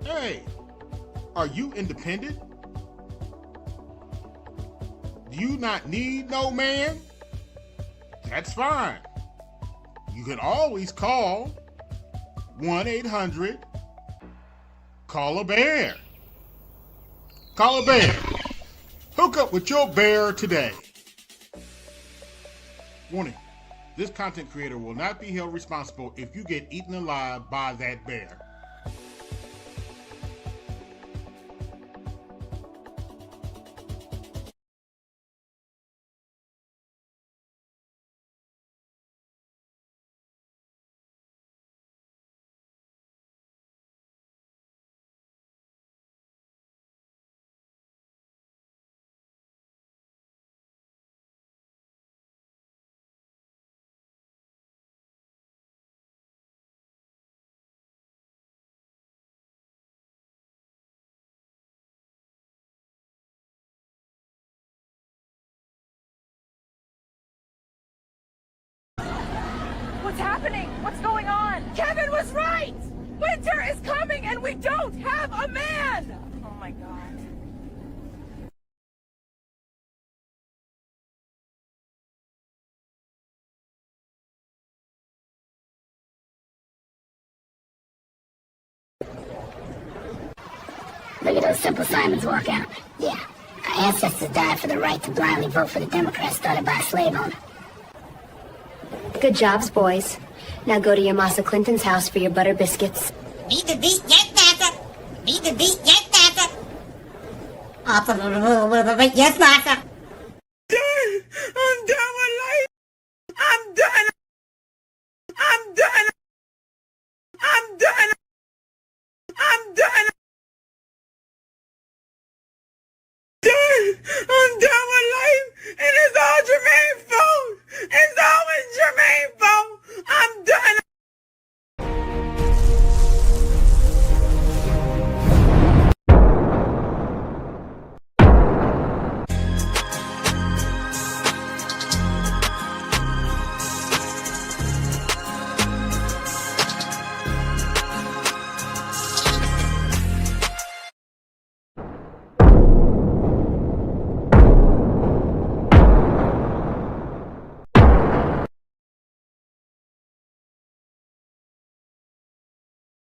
Hey, are you independent? Do you not need no man? That's fine. You can always call 1-800 Call a Bear. Call a bear. Hook up with your bear today. Warning, this content creator will not be held responsible if you get eaten alive by that bear. What's happening? What's going on? Kevin was right! Winter is coming and we don't have a man! Oh my god. Look at those Simple Simons walk out. Yeah, our ancestors died for the right to blindly vote for the Democrats started by a slave owner. Good jobs, boys. Now go to your Massa Clinton's house for your butter biscuits. Beat the beat, yes, master. Beat the beat, yes, master. Yes, master. I'm done with life! I'm done! I'm done! I'm done! I'm done! I'm done with life, and it's all Jermaine's fault. It's always Jermaine's fault. I'm done.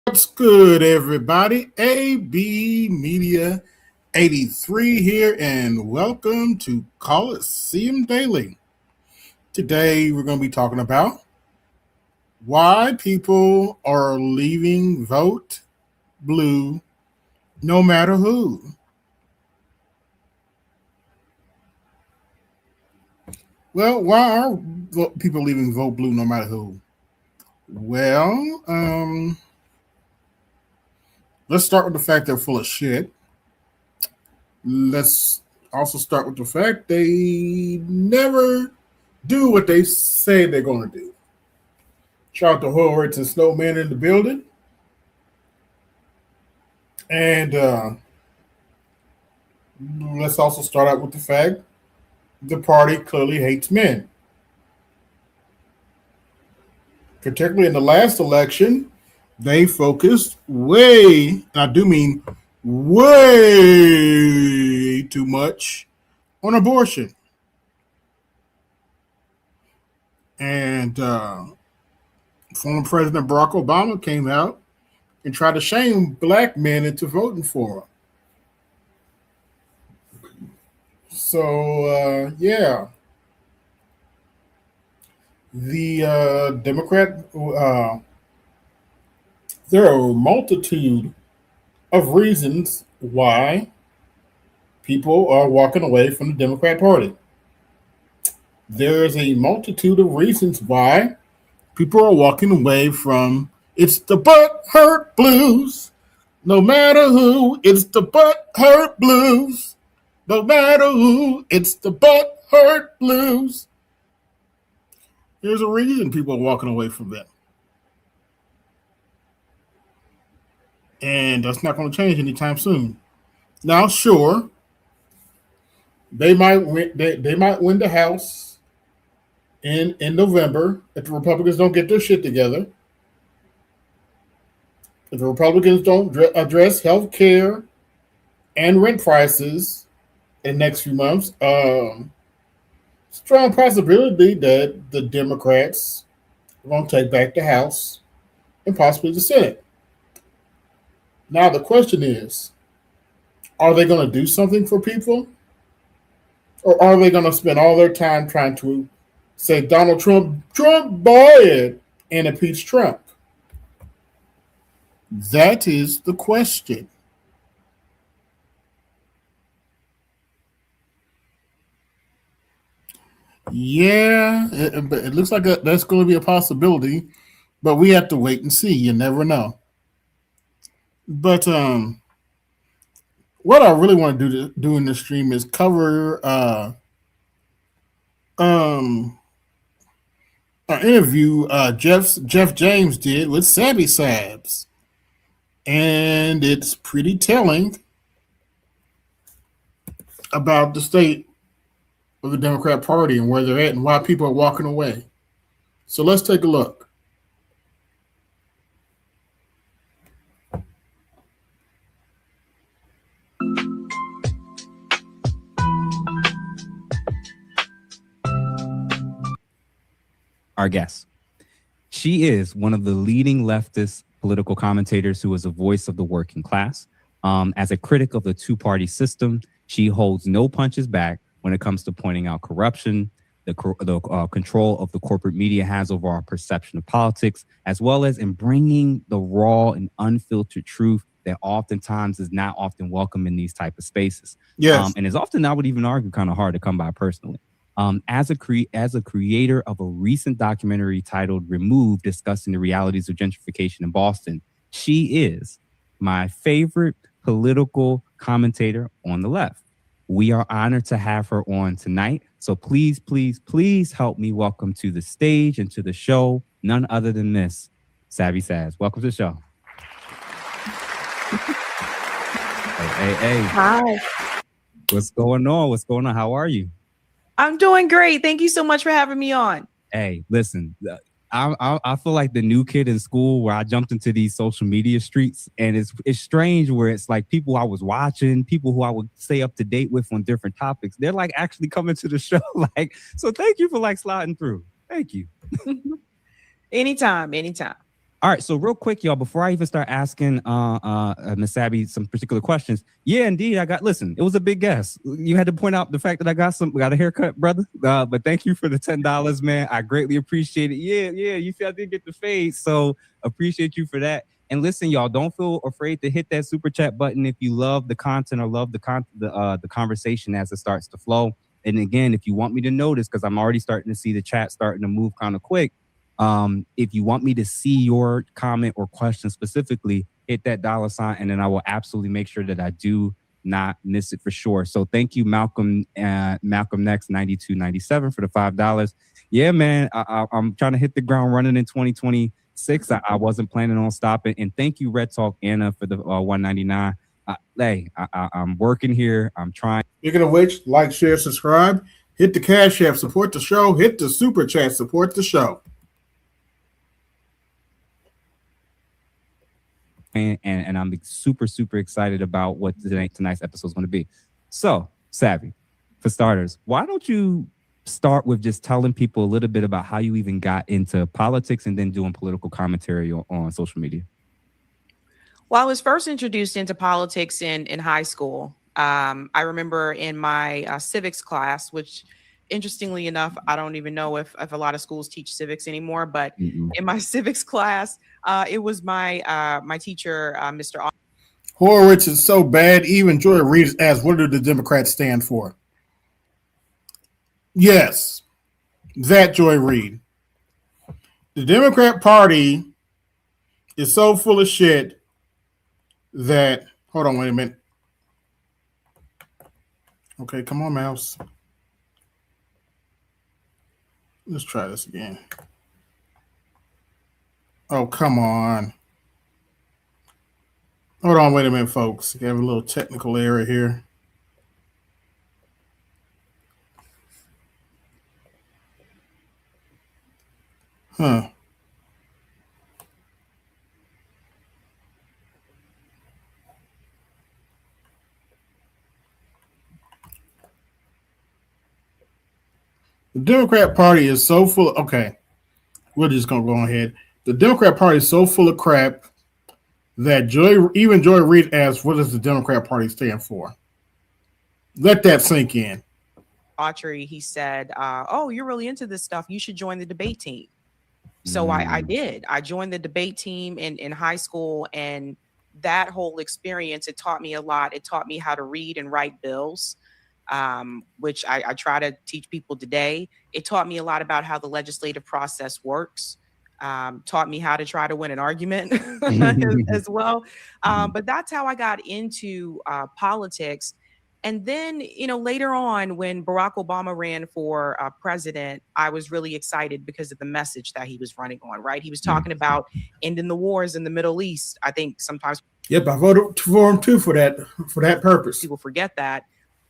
What's good, everybody? ABMedia83 here, and welcome to Coliseum Daily. Today, we're going to be talking about why people are leaving vote blue no matter who. Well, why are people leaving vote blue no matter who? Well, let's start with the fact they're full of shit. Let's also start with the fact they never do what they say they're going to do. Shout out to Horowitz and Snowman in the building. And let's also start out with the fact the party clearly hates men. Particularly in the last election, they focused way, I do mean way too much on abortion. And former President Barack Obama came out and tried to shame black men into voting for him. So, yeah. The Democrat, there are a multitude of reasons why people are walking away from the Democrat Party. There is a multitude of reasons why people are walking away from it's the butt hurt blues. No matter who, it's the butt hurt blues. No matter who, it's the butt hurt blues. There's a reason people are walking away from them. And that's not going to change anytime soon. Now, sure, they might win the House in November if the Republicans don't get their shit together. if the Republicans don't address health care and rent prices in the next few months, strong possibility that the Democrats are going to take back the House and possibly the Senate. Now, the question is, are they going to do something for people? Or are they going to spend all their time trying to say Donald Trump bad, and impeach Trump? That is the question. Yeah, it looks like that's going to be a possibility, but we have to wait and see. You never know. But what I really want to do in this stream is cover um an interview Jeff James did with Sabby Sabs, and it's pretty telling about the state of the Democrat Party and where they're at and why people are walking away. So let's take a look. Our guest. She is one of the leading leftist political commentators who is a voice of the working class. As a critic of the two-party system, she holds no punches back when it comes to pointing out corruption, the control of the corporate media has over our perception of politics, as well as in bringing the raw and unfiltered truth that oftentimes is not often welcome in these type of spaces. Yes. And is often, I would even argue, kind of hard to come by personally. As a creator of a recent documentary titled Removed, discussing the realities of gentrification in Boston, she is my favorite political commentator on the left. We are honored to have her on tonight. So please, please, please help me welcome to the stage and to the show none other than Miss Sabby Sabs. Welcome to the show. Hey. Hi. What's going on? What's going on? How are you? I'm doing great. Thank you so much for having me on. Hey, listen, I feel like the new kid in school where I jumped into these social media streets, and it's strange where it's like people I was watching, people who I would stay up to date with on different topics. They're like actually coming to the show. Like, so thank you for like sliding through. Thank you. Anytime. All right, so real quick, y'all, before I even start asking Miss Sabby some particular questions, yeah, indeed, listen, it was a big guess. You had to point out the fact that I got a haircut, brother. But thank you for the $10, man. I greatly appreciate it. Yeah, you see I did get the fade, so appreciate you for that. And listen, y'all, don't feel afraid to hit that super chat button if you love the content or love the conversation as it starts to flow. And again, if you want me to notice, because I'm already starting to see the chat starting to move kind of quick, if you want me to see your comment or question specifically, hit that $, and then I will absolutely make sure that I do not miss it for sure. So thank you, Malcolm Next 9297 for the $5. Yeah, man, I'm trying to hit the ground running in 2026. I wasn't planning on stopping. And thank you, Red Talk Anna, for the $199. I'm working here. I'm trying. Speaking of which, like, share, subscribe, hit the Cash App, support the show, hit the Super Chat, support the show. And I'm super, super excited about what tonight's episode is going to be. So, Sabby, for starters, why don't you start with just telling people a little bit about how you even got into politics and then doing political commentary on social media? Well, I was first introduced into politics in high school. I remember in my civics class, which interestingly enough, I don't even know if a lot of schools teach civics anymore, but in my civics class, it was my teacher, Mr. Horowitz is so bad, even Joy Reid asked, what do the Democrats stand for? Yes, that Joy Reid. The Democrat Party is so full of shit that, hold on, wait a minute. Okay, come on, mouse. Let's try this again. Oh, come on. Hold on, wait a minute, folks. We have a little technical error here. Huh. Democrat Party is so full. Okay, we're just gonna go ahead. The Democrat Party is so full of crap that Joy Reid asked, "What does the Democrat Party stand for?" Let that sink in. Autry, he said, "Oh, you're really into this stuff. You should join the debate team." So I did. I joined the debate team in high school, and that whole experience, it taught me a lot. It taught me how to read and write bills, which I try to teach people today. It taught me a lot about how the legislative process works. Taught me how to try to win an argument as well. But that's how I got into politics. And then, later on, when Barack Obama ran for president, I was really excited because of the message that he was running on, right? He was talking about ending the wars in the Middle East. I think sometimes Yep, I voted for him too for that purpose. people forget that,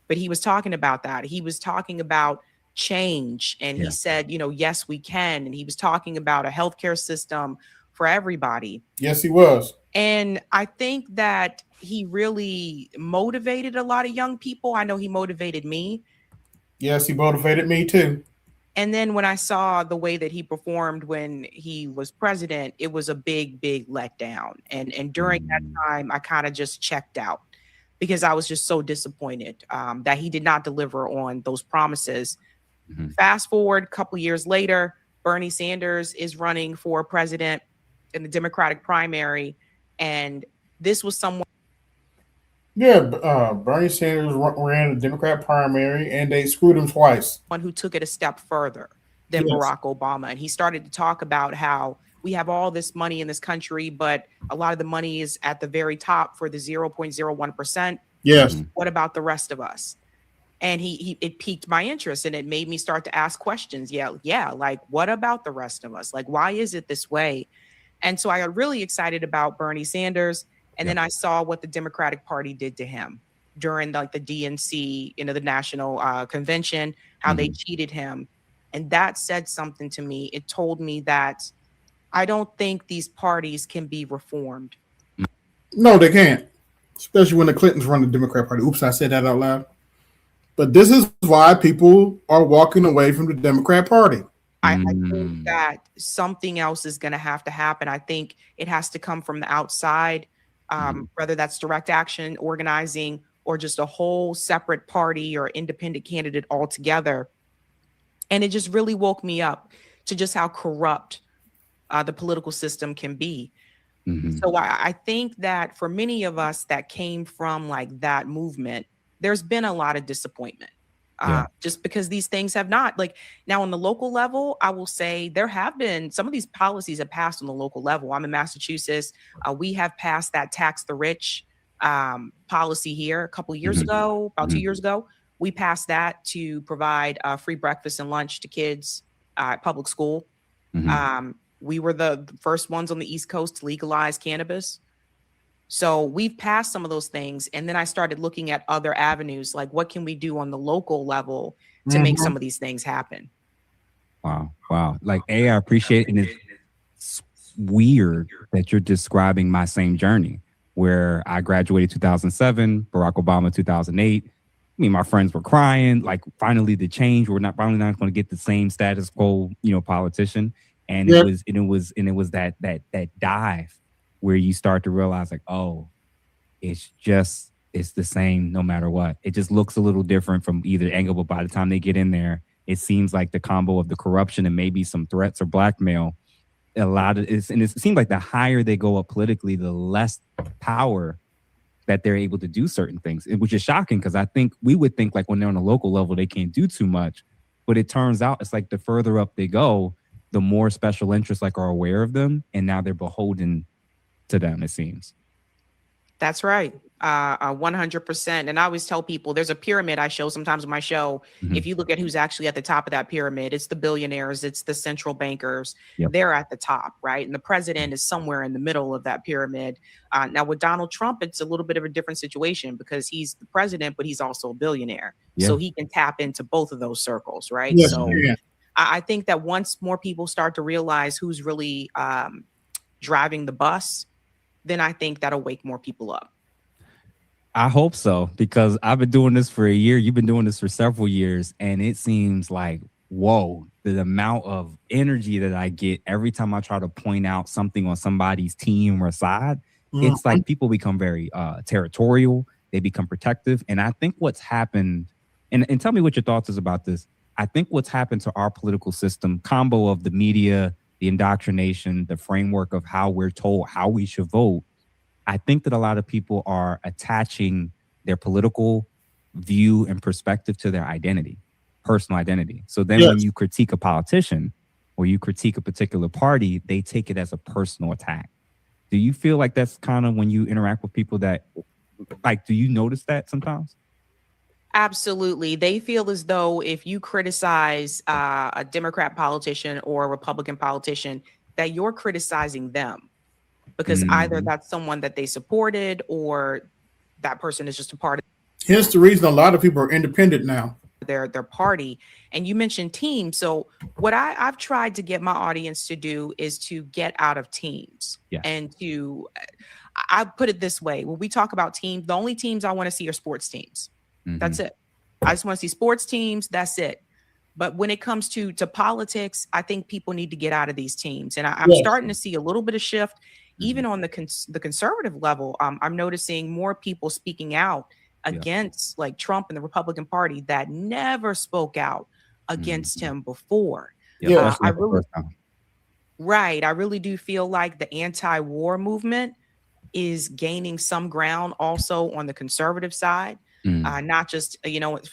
but he was talking about that. He was talking about change, and he said, yes, we can. And he was talking about a healthcare system for everybody. Yes, he was. And I think that he really motivated a lot of young people. I know he motivated me. Yes, he motivated me too. And then when I saw the way that he performed when he was president, it was a big, big letdown. And during that time, I kind of just checked out because I was just so disappointed that he did not deliver on those promises. Fast forward a couple years later, Bernie Sanders is running for president in the Democratic primary. And this was someone. Yeah, Bernie Sanders ran the Democrat primary, and they screwed him twice. One who took it a step further than Barack Obama. And he started to talk about how we have all this money in this country, but a lot of the money is at the very top for the 0.01%. Yes. What about the rest of us? And it piqued my interest, and it made me start to ask questions. Yeah. Like, what about the rest of us? Like, why is it this way? And so I got really excited about Bernie Sanders. And then I saw what the Democratic Party did to him during the DNC, the national convention, how they cheated him. And that said something to me. It told me that I don't think these parties can be reformed. No, they can't. Especially when the Clintons run the Democrat Party. Oops, I said that out loud. But this is why people are walking away from the Democrat Party. I think that something else is going to happen. I think it has to come from the outside, whether that's direct action, organizing, or just a whole separate party or independent candidate altogether. And it just really woke me up to just how corrupt the political system can be. So I think that for many of us that came from like that movement, there's been a lot of disappointment. Just because these things have not, like, now on the local level, I will say there have been some of these policies have passed on the local level. I'm in Massachusetts. We have passed that tax the rich policy here a couple of years ago, about 2 years ago. We passed that to provide free breakfast and lunch to kids at public school. We were the first ones on the East Coast to legalize cannabis. So we've passed some of those things. And then I started looking at other avenues, like what can we do on the local level to make some of these things happen? Wow. Like, I appreciate it. And it's weird that you're describing my same journey where I graduated 2007, Barack Obama 2008. My friends were crying, like finally the change. We're not going to get the same status quo, politician. And it was that dive where you start to realize, like, oh, it's the same no matter what. It just looks a little different from either angle, but by the time they get in there, it seems like the combo of the corruption and maybe some threats or blackmail, and it seems like the higher they go up politically, the less power that they're able to do certain things, which is shocking because I think we would think like when they're on a local level, they can't do too much. But it turns out it's like the further up they go, the more special interests like are aware of them. And now they're beholden to them, it seems. That's right. 100%. And I always tell people there's a pyramid I show sometimes in my show. If you look at who's actually at the top of that pyramid, it's the billionaires, it's the central bankers. They're at the top, right? And the president is somewhere in the middle of that pyramid. Now with Donald Trump, it's a little bit of a different situation because he's the president, but he's also a billionaire. So he can tap into both of those circles, right? I think that once more people start to realize who's really driving the bus, then I think that'll wake more people up. I hope so, because I've been doing this for a year. You've been doing this for several years. And it seems like whoa, the amount of energy that I get every time I try to point out something on somebody's team or side, it's like people become very territorial. They become protective. And I think what's happened, and tell me what your thoughts is about this. I think what's happened to our political system, combo of the media, the indoctrination, the framework of how we're told how we should vote, I think that a lot of people are attaching their political view and perspective to their identity, personal identity. So then when you critique a politician or you critique a particular party, they take it as a personal attack. Do you feel like that's kind of when you interact with people that, like, do you notice that sometimes? Absolutely. They feel as though if you criticize a Democrat politician or a Republican politician, that you're criticizing them because either that's someone that they supported or that person is just a part of Hence the reason a lot of people are independent now. their party. And you mentioned teams. So what I've tried to get my audience to do is to get out of teams and to, I put it this way. When we talk about teams, the only teams I want to see are sports teams. That's it. I just want to see sports teams. That's it. But when it comes to politics, I think people need to get out of these teams. And I'm starting to see a little bit of shift, even on the conservative level. I'm noticing more people speaking out against like Trump and the Republican Party that never spoke out against him before. I really do feel like the anti-war movement is gaining some ground also on the conservative side. Not just,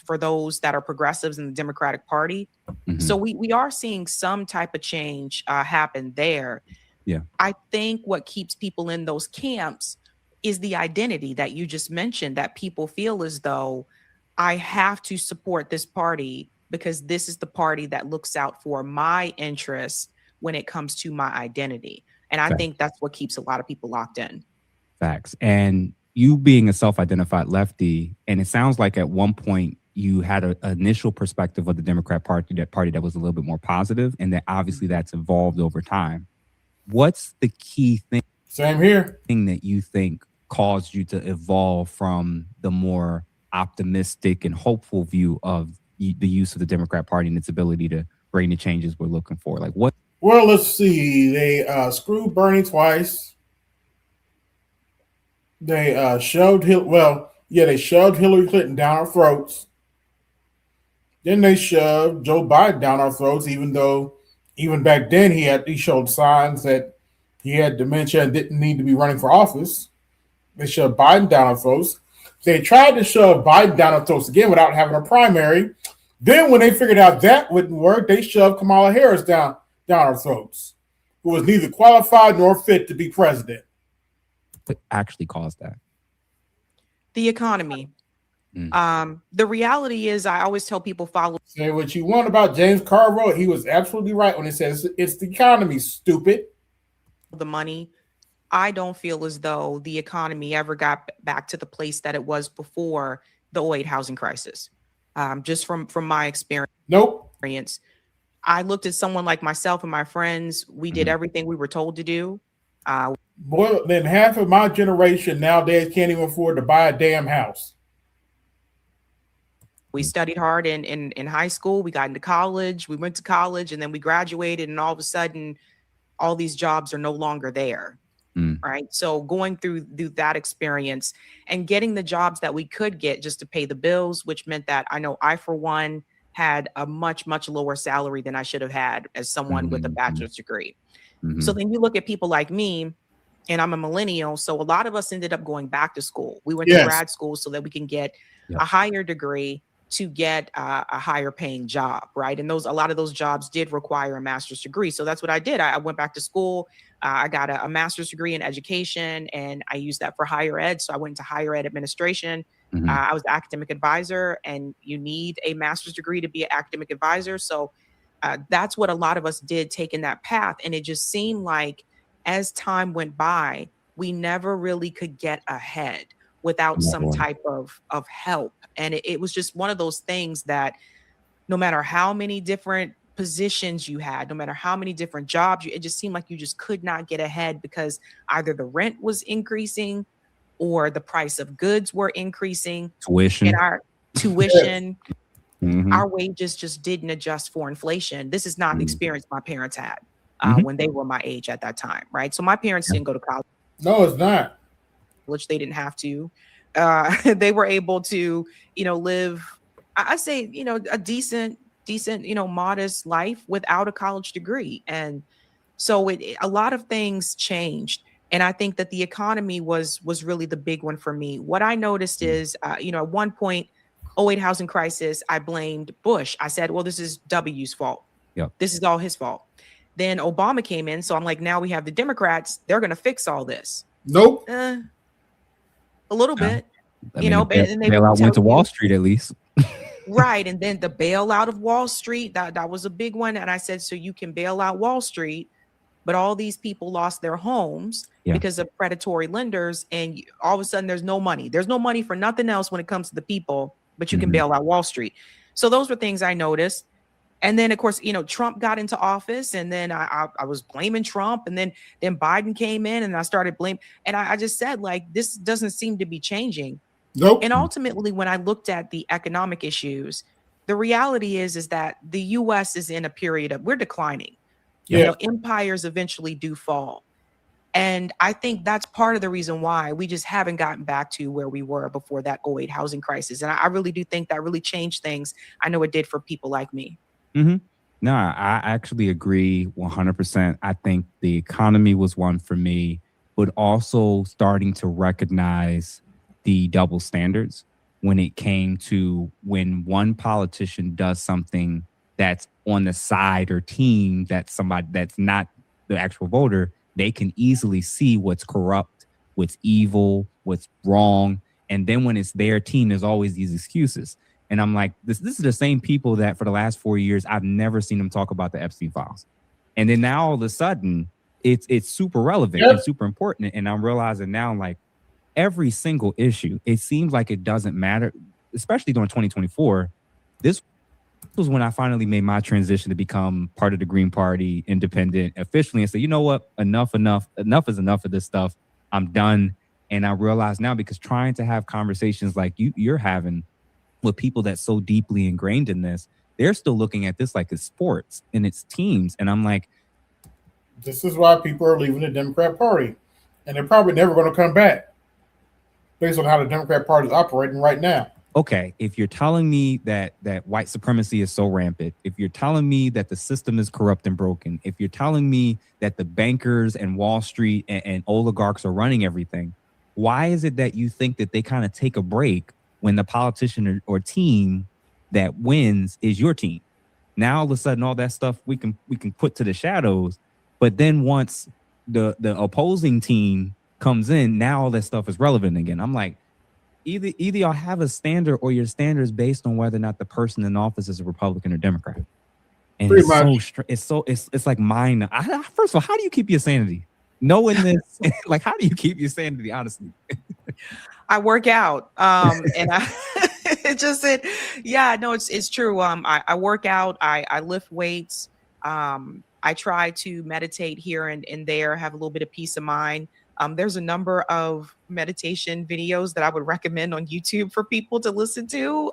for those that are progressives in the Democratic Party. So we are seeing some type of change happen there. I think what keeps people in those camps is the identity that you just mentioned, that people feel as though I have to support this party because this is the party that looks out for my interests when it comes to my identity. And I think that's what keeps a lot of people locked in. Facts. And you being a self-identified lefty, and it sounds like at one point you had an initial perspective of the Democrat party that was a little bit more positive, and that obviously that's evolved over time. What's the key thing? Same here. Thing that you think caused you to evolve from the more optimistic and hopeful view of the use of the Democrat Party and its ability to bring the changes we're looking for? Like what? Well, let's see. They screwed Bernie twice. They shoved they shoved Hillary Clinton down our throats. Then they shoved Joe Biden down our throats, even though even back then he showed signs that he had dementia and didn't need to be running for office. They shoved Biden down our throats. They tried to shove Biden down our throats again without having a primary. Then when they figured out that wouldn't work, they shoved Kamala Harris down our throats, who was neither qualified nor fit to be president. What actually caused that? The economy. The reality is, I always tell people follow. Say what you want about James Carville. He was absolutely right when he says it's the economy, stupid. The money. I don't feel as though the economy ever got back to the place that it was before the 2008 housing crisis. Just from my experience. Nope. I looked at someone like myself and my friends. We did everything we were told to do. More than half of my generation nowadays can't even afford to buy a damn house. We studied hard in high school. We got into college. We went to college and then we graduated. And all of a sudden, all these jobs are no longer there. Right. So going through that experience and getting the jobs that we could get just to pay the bills, which meant that I know I, for one, had a much, much lower salary than I should have had as someone with a bachelor's degree. So then you look at people like me, and I'm a millennial. So a lot of us ended up going back to school. We went to grad school so that we can get a higher degree to get a higher paying job. Right. And a lot of those jobs did require a master's degree. So that's what I did. I went back to school. I got a master's degree in education and I used that for higher ed. So I went into higher ed administration. I was an academic advisor, and you need a master's degree to be an academic advisor. So that's what a lot of us did, taking that path. And it just seemed like as time went by, we never really could get ahead without some type of help. And it was just one of those things that no matter how many different positions you had, no matter how many different jobs, it just seemed like you just could not get ahead because either the rent was increasing or the price of goods were increasing. Tuition. And our tuition. Mhm. Our wages just didn't adjust for inflation. This is not the experience my parents had Mhm. when they were my age at that time, right? So my parents Yeah. didn't go to college. No, it's not. They didn't have to. They were able to, live, I say, a decent, modest life without a college degree. And so a lot of things changed. And I think that the economy was really the big one for me. What I noticed is, at one point, '08 housing crisis, I blamed Bush. I said, well, this is W's fault. Yep. This is all his fault. Then Obama came in. So I'm like, now we have the Democrats. They're going to fix all this. Nope. A little Yeah. bit, I mean, and they bailout tell went to Wall you, Street at least. right? And then the bailout of Wall Street, that was a big one. And I said, so you can bail out Wall Street, but all these people lost their homes because of predatory lenders, and all of a sudden there's no money. There's no money for nothing else when it comes to the people, but you can bail out Wall Street. So those were things I noticed. And then, of course, Trump got into office, and then I was blaming Trump, and then Biden came in, and I started blaming. And I just said, like, this doesn't seem to be changing. Nope. And ultimately, when I looked at the economic issues, the reality is that the U.S. is in a period of, we're declining. Yeah. Empires eventually do fall. And I think that's part of the reason why we just haven't gotten back to where we were before that '08 housing crisis. And I really do think that really changed things. I know it did for people like me. Mm-hmm. No, I actually agree 100%. I think the economy was one for me, but also starting to recognize the double standards when it came to when one politician does something that's on the side or team that somebody that's not the actual voter, they can easily see what's corrupt, what's evil, what's wrong. And then when it's their team, there's always these excuses. And I'm like, this is the same people that for the last 4 years, I've never seen them talk about the Epstein files. And then now all of a sudden, it's super relevant and super important. And I'm realizing now, like, every single issue, it seems like it doesn't matter, especially during 2024. This was when I finally made my transition to become part of the Green Party, independent, officially, and say, you know what, enough is enough of this stuff. I'm done. And I realize now, because trying to have conversations like you're having with people that's so deeply ingrained in this, they're still looking at this like it's sports and it's teams. And I'm like, this is why people are leaving the Democrat Party. And they're probably never going to come back based on how the Democrat Party is operating right now. Okay, if you're telling me that white supremacy is so rampant, if you're telling me that the system is corrupt and broken, if you're telling me that the bankers and Wall Street and oligarchs are running everything, why is it that you think that they kind of take a break when the politician or team that wins is your team? Now all of a sudden, all that stuff we can put to the shadows. But then once the opposing team comes in, now all that stuff is relevant again. I'm like, either y'all have a standard, or your standard is based on whether or not the person in office is a Republican or Democrat. And Pretty much. It's like mine. First of all, how do you keep your sanity? Knowing this, like, how do you keep your sanity, honestly? I work out. And I it's true. I work out, I lift weights. I try to meditate here and there, have a little bit of peace of mind. There's a number of meditation videos that I would recommend on YouTube for people to listen to.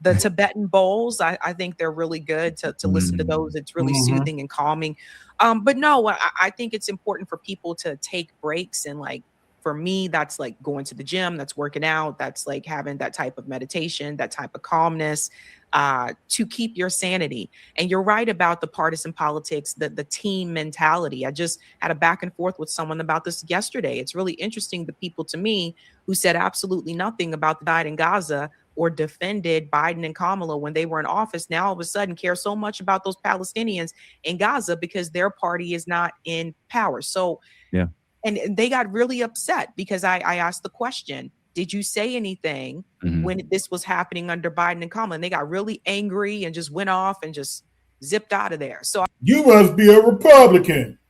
The Tibetan bowls, I think they're really good to listen to those. It's really soothing and calming. But no, I think it's important for people to take breaks. And like, for me, that's like going to the gym, that's working out, that's like having that type of meditation, that type of calmness, to keep your sanity. And you're right about the partisan politics, the team mentality. I just had a back and forth with someone about this yesterday. It's really interesting, the people to me who said absolutely nothing about the diet in Gaza or defended Biden and Kamala when they were in office, now all of a sudden care so much about those Palestinians in Gaza because their party is not in power. So yeah. And they got really upset because I asked the question, did you say anything when this was happening under Biden and Kamala? And they got really angry and just went off and just zipped out of there. So you must be a Republican.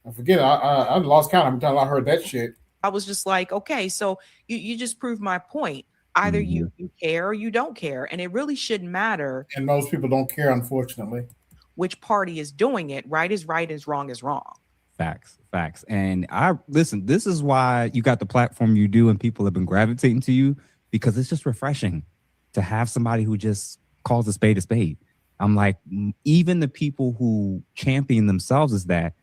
I forget. I lost count every time I heard that shit. I was just like, okay, so you just proved my point. Either you care or you don't care. And it really shouldn't matter. And most people don't care, unfortunately. Which party is doing it. Right is right, is wrong is wrong. Facts. And listen, this is why you got the platform you do and people have been gravitating to you, because it's just refreshing to have somebody who just calls a spade a spade. I'm like, even the people who champion themselves as that.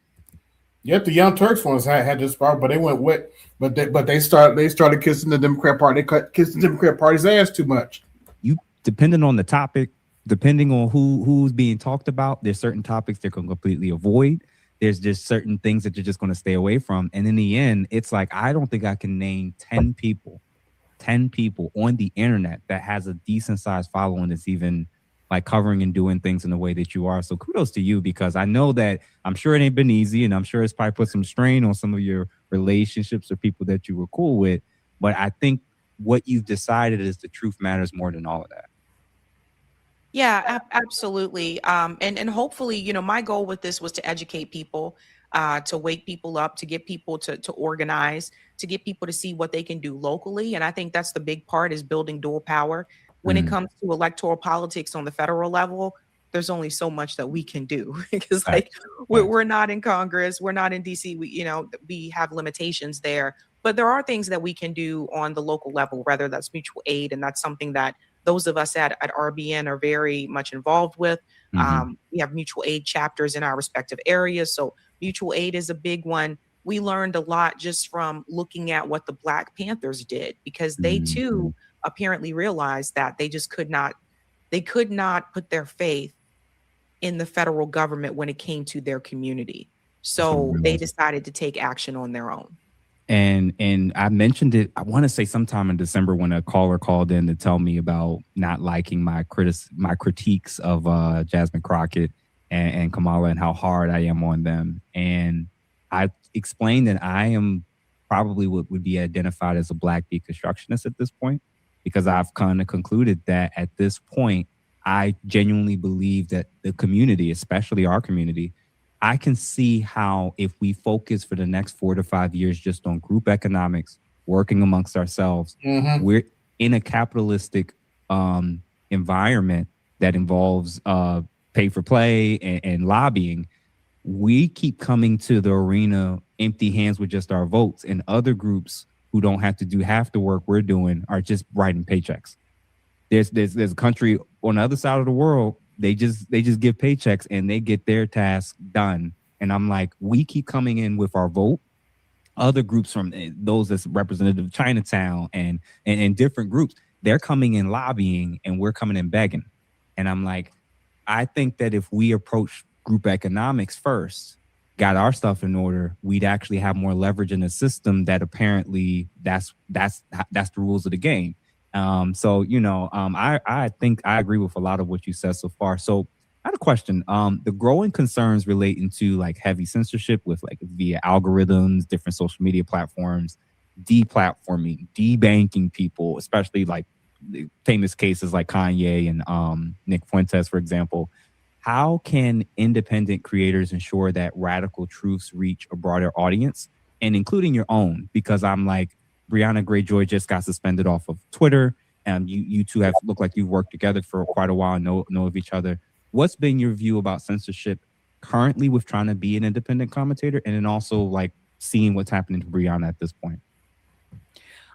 Yep, the Young Turks ones had this problem, but they went wet. But they started kissing the Democrat Party. They kissed the Democrat Party's ass too much. You, depending on the topic, depending on who's being talked about, there's certain topics they're going to completely avoid. There's just certain things that you're just going to stay away from. And in the end, it's like, I don't think I can name 10 people on the internet that has a decent sized following that's even like covering and doing things in the way that you are. So kudos to you, because I know that I'm sure it ain't been easy, and I'm sure it's probably put some strain on some of your relationships or people that you were cool with. But I think what you've decided is the truth matters more than all of that. Yeah, absolutely. And hopefully, you know, my goal with this was to educate people, to wake people up, to get people to organize, to get people to see what they can do locally. And I think that's the big part, is building dual power. When it comes to electoral politics on the federal level, there's only so much that we can do, because like we're not in Congress, we're not in DC. We have limitations there, but there are things that we can do on the local level, whether that's mutual aid. And that's something that those of us at RBN are very much involved with. We have mutual aid chapters in our respective areas. So mutual aid is a big one. We learned a lot just from looking at what the Black Panthers did, because they too apparently realized that they just could not put their faith in the federal government when it came to their community. So they decided to take action on their own. And I mentioned it, I want to say sometime in December, when a caller called in to tell me about not liking my critiques of Jasmine Crockett and Kamala, and how hard I am on them. And I explained that I am probably what would be identified as a Black deconstructionist at this point, because I've kind of concluded that at this point, I genuinely believe that the community, especially our community, I can see how if we focus for the next 4 to 5 years just on group economics, working amongst ourselves, we're in a capitalistic environment that involves pay for play and lobbying. We keep coming to the arena empty hands with just our votes, and other groups who don't have to do half the work we're doing are just writing paychecks. There's a country on the other side of the world, they just give paychecks and they get their task done. And I'm like, we keep coming in with our vote. Other groups, from those that's representative of Chinatown and different groups, they're coming in lobbying and we're coming in begging. And I'm like, I think that if we approach group economics first, got our stuff in order, we'd actually have more leverage in the system. That apparently that's the rules of the game. So, you know, I think I agree with a lot of what you said so far. So I had a question. The growing concerns relating to like heavy censorship with like via algorithms, different social media platforms, deplatforming, debanking people, especially like the famous cases like Kanye and Nick Fuentes, for example. How can independent creators ensure that radical truths reach a broader audience, and including your own? Because I'm like, Brianna Greyjoy just got suspended off of Twitter, and you two have looked like you've worked together for quite a while, know of each other. What's been your view about censorship currently with trying to be an independent commentator, and then also like seeing what's happening to Brianna at this point?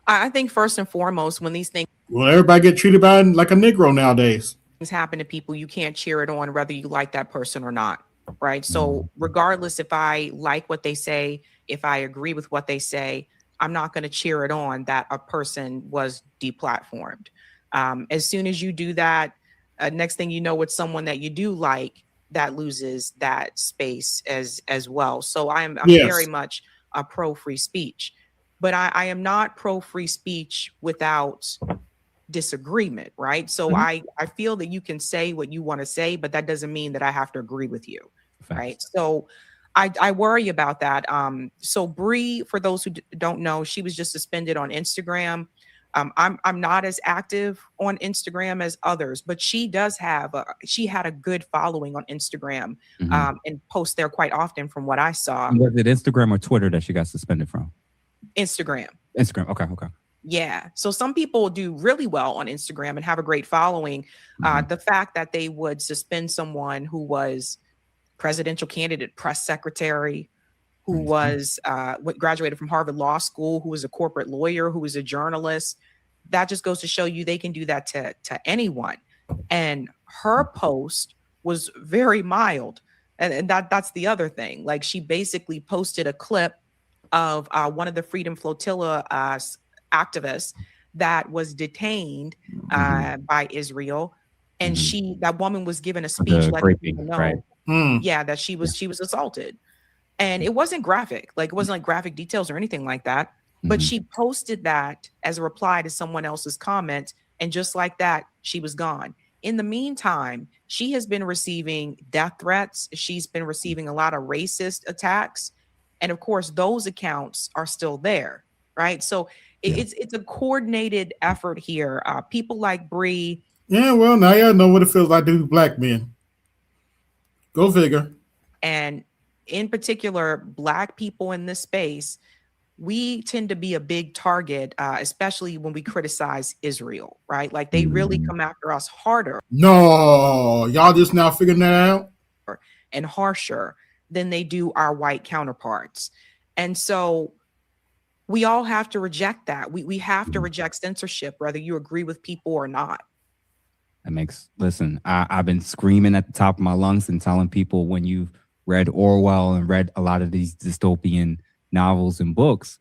I think first and foremost, when these things everybody get treated by like a Negro nowadays. Happen to people, you can't cheer it on whether you like that person or not, right? So regardless if I like what they say, if I agree with what they say, I'm not going to cheer it on that a person was deplatformed. As soon as you do that, next thing you know, it's someone that you do like that loses that space as well. So I'm very much a pro free speech, but I am not pro free speech without disagreement, right? So I feel that you can say what you want to say, but that doesn't mean that I have to agree with you. Facts. Right? So I worry about that. So Bree, for those who don't know, she was just suspended on Instagram. I'm not as active on Instagram as others, but she does have she had a good following on Instagram and posts there quite often from what I saw. Was it Instagram or Twitter that she got suspended from? Instagram. Okay. Yeah. So some people do really well on Instagram and have a great following. The fact that they would suspend someone who was presidential candidate, press secretary, who was graduated from Harvard Law School, who was a corporate lawyer, who was a journalist, that just goes to show you they can do that to anyone. And her post was very mild. And that's the other thing. Like, she basically posted a clip of one of the Freedom Flotilla activists that was detained by Israel. And that woman was given a speech letting people know, that she was assaulted. And it wasn't graphic, like it wasn't like graphic details or anything like that. But she posted that as a reply to someone else's comment. And just like that, she was gone. In the meantime, she has been receiving death threats. She's been receiving a lot of racist attacks. And of course, those accounts are still there, right? So it's a coordinated effort here. People like Bree. Yeah, well, now y'all know what it feels like to be black men. Go figure. And in particular, Black people in this space, we tend to be a big target, especially when we criticize Israel, right? Like, they really come after us harder. No, y'all just now figuring that out? And harsher than they do our white counterparts. And so we all have to reject that. We have to reject censorship, whether you agree with people or not. Listen, I've been screaming at the top of my lungs and telling people, when you've read Orwell and read a lot of these dystopian novels and books,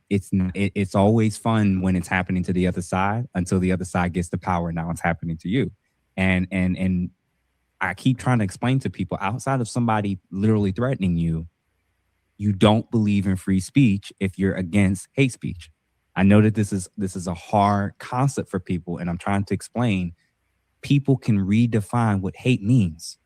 it's always fun when it's happening to the other side until the other side gets the power. Now it's happening to you. And I keep trying to explain to people, outside of somebody literally threatening you, you don't believe in free speech if you're against hate speech. I know that this is a hard concept for people, and I'm trying to explain. People can redefine what hate means.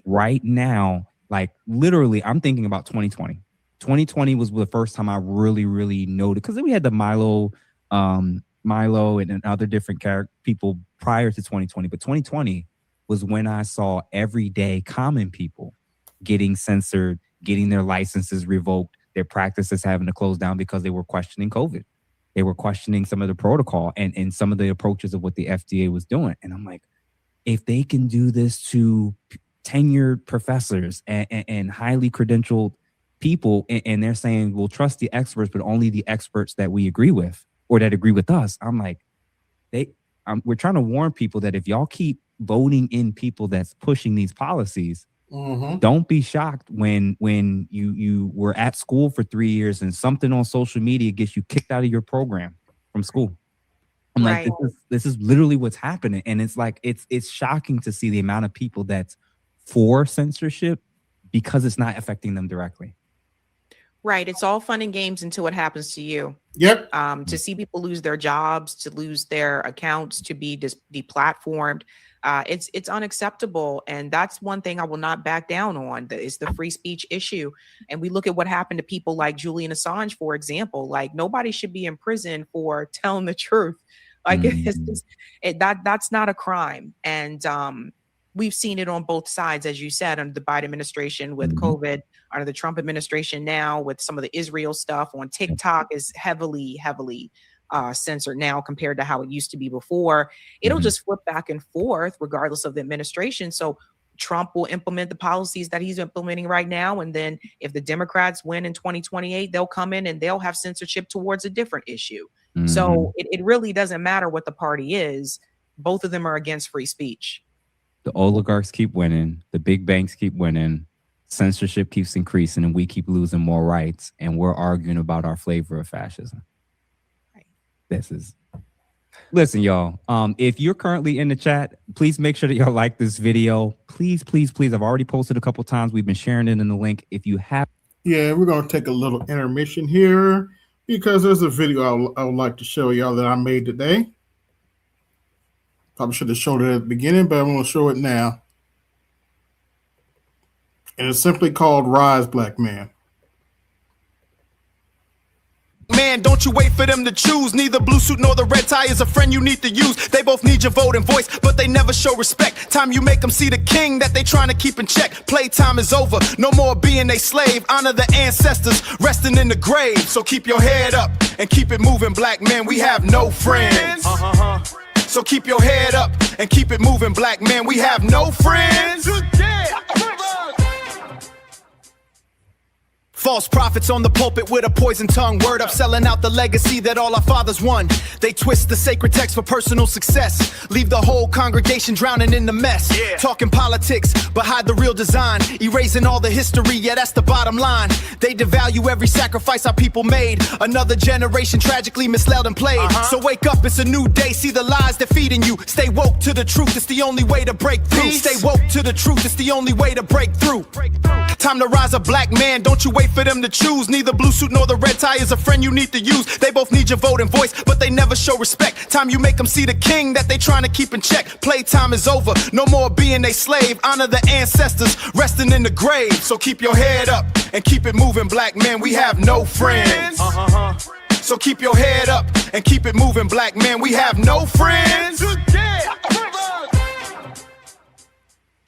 Right now, like, literally, I'm thinking about 2020. 2020 was the first time I really noticed, because we had the Milo and other different people prior to 2020, but 2020 was when I saw everyday common people getting censored, getting their licenses revoked, their practices having to close down because they were questioning COVID. They were questioning some of the protocol and some of the approaches of what the FDA was doing. And I'm like, if they can do this to tenured professors and highly credentialed people, and they're saying, we'll trust the experts, but only the experts that we agree with or that agree with us. I'm like, we're trying to warn people that if y'all keep voting in people that's pushing these policies, don't be shocked when you were at school for 3 years and something on social media gets you kicked out of your program from school. I'm like, this is literally what's happening. And it's like, it's shocking to see the amount of people that's for censorship because it's not affecting them directly. Right. It's all fun and games until it happens to you. Yep. To see people lose their jobs, to lose their accounts, to be deplatformed. It's unacceptable. And that's one thing I will not back down on. Is the free speech issue. And we look at what happened to people like Julian Assange, for example. Like, nobody should be in prison for telling the truth. Like, that's not a crime. And we've seen it on both sides, as you said, under the Biden administration with COVID, under the Trump administration now with some of the Israel stuff on TikTok is heavily censored now compared to how it used to be before. It'll just flip back and forth regardless of the administration. So Trump will implement the policies that he's implementing right now. And then if the Democrats win in 2028, they'll come in and they'll have censorship towards a different issue. So it really doesn't matter what the party is. Both of them are against free speech. The oligarchs keep winning. The big banks keep winning. Censorship keeps increasing, and we keep losing more rights. And we're arguing about our flavor of fascism. Listen, y'all. If you're currently in the chat, please make sure that y'all like this video. Please. I've already posted a couple times. We've been sharing it in the link. If you have, yeah, we're gonna take a little intermission here because there's a video I would like to show y'all that I made today. Probably should have showed it at the beginning, but I'm gonna show it now. And it's simply called "Rise, Black Man." Man, don't you wait for them to choose. Neither blue suit nor the red tie is a friend you need to use. They both need your vote and voice, but they never show respect. Time you make them see the king that they trying to keep in check. Playtime is over, no more being a slave. Honor the ancestors resting in the grave. So keep your head up and keep it moving, black men. We have no friends. So keep your head up and keep it moving, black men. We have no friends. False prophets on the pulpit with a poison tongue. Word up, selling out the legacy that all our fathers won. They twist the sacred text for personal success. Leave the whole congregation drowning in the mess. Talking politics, but hide the real design. Erasing all the history, yeah, that's the bottom line. They devalue every sacrifice our people made. Another generation tragically misled and played. So wake up, it's a new day. See the lies they're feeding you. Stay woke to the truth, it's the only way to break through. Stay woke to the truth, it's the only way to break through. Time to rise a black man, don't you wait for them to choose. Neither blue suit nor the red tie is a friend you need to use. They both need your vote and voice, but they never show respect. Time you make them see the king that they trying to keep in check. Playtime is over, no more being a slave. Honor the ancestors resting in the grave. So keep your head up and keep it moving, black men, we have no friends. So keep your head up and keep it moving, black men, we have no friends.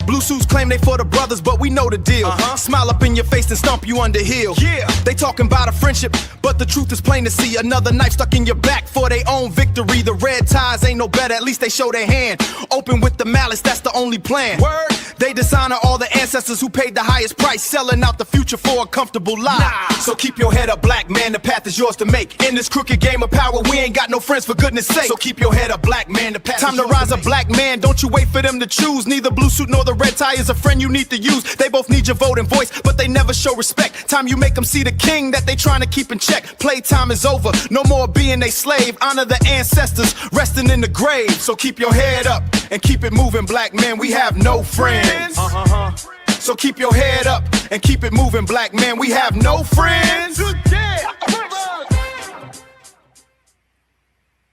Blue suits claim they for the brothers, but we know the deal. Smile up in your face and stomp you under heel. They talking about a friendship, but the truth is plain to see. Another knife stuck in your back for their own victory. The red ties ain't no better, at least they show their hand. Open with the malice, that's the only plan. Word. They dishonor all the ancestors who paid the highest price, selling out the future for a comfortable life. So keep your head up, black man, the path is yours to make. In this crooked game of power, we ain't got no friends, for goodness sake. So keep your head up, black man, the path is yours to make. Time to rise a black man, don't you wait for them to choose. Neither blue suit nor the red tie is a friend you need to use. They both need your vote and voice, but they never show respect. Time you make them see the king that they trying to keep in check. Playtime is over, no more being a slave. Honor the ancestors resting in the grave. So keep your head up and keep it moving, black men, we have no friends. So keep your head up and keep it moving, black men, we have no friends.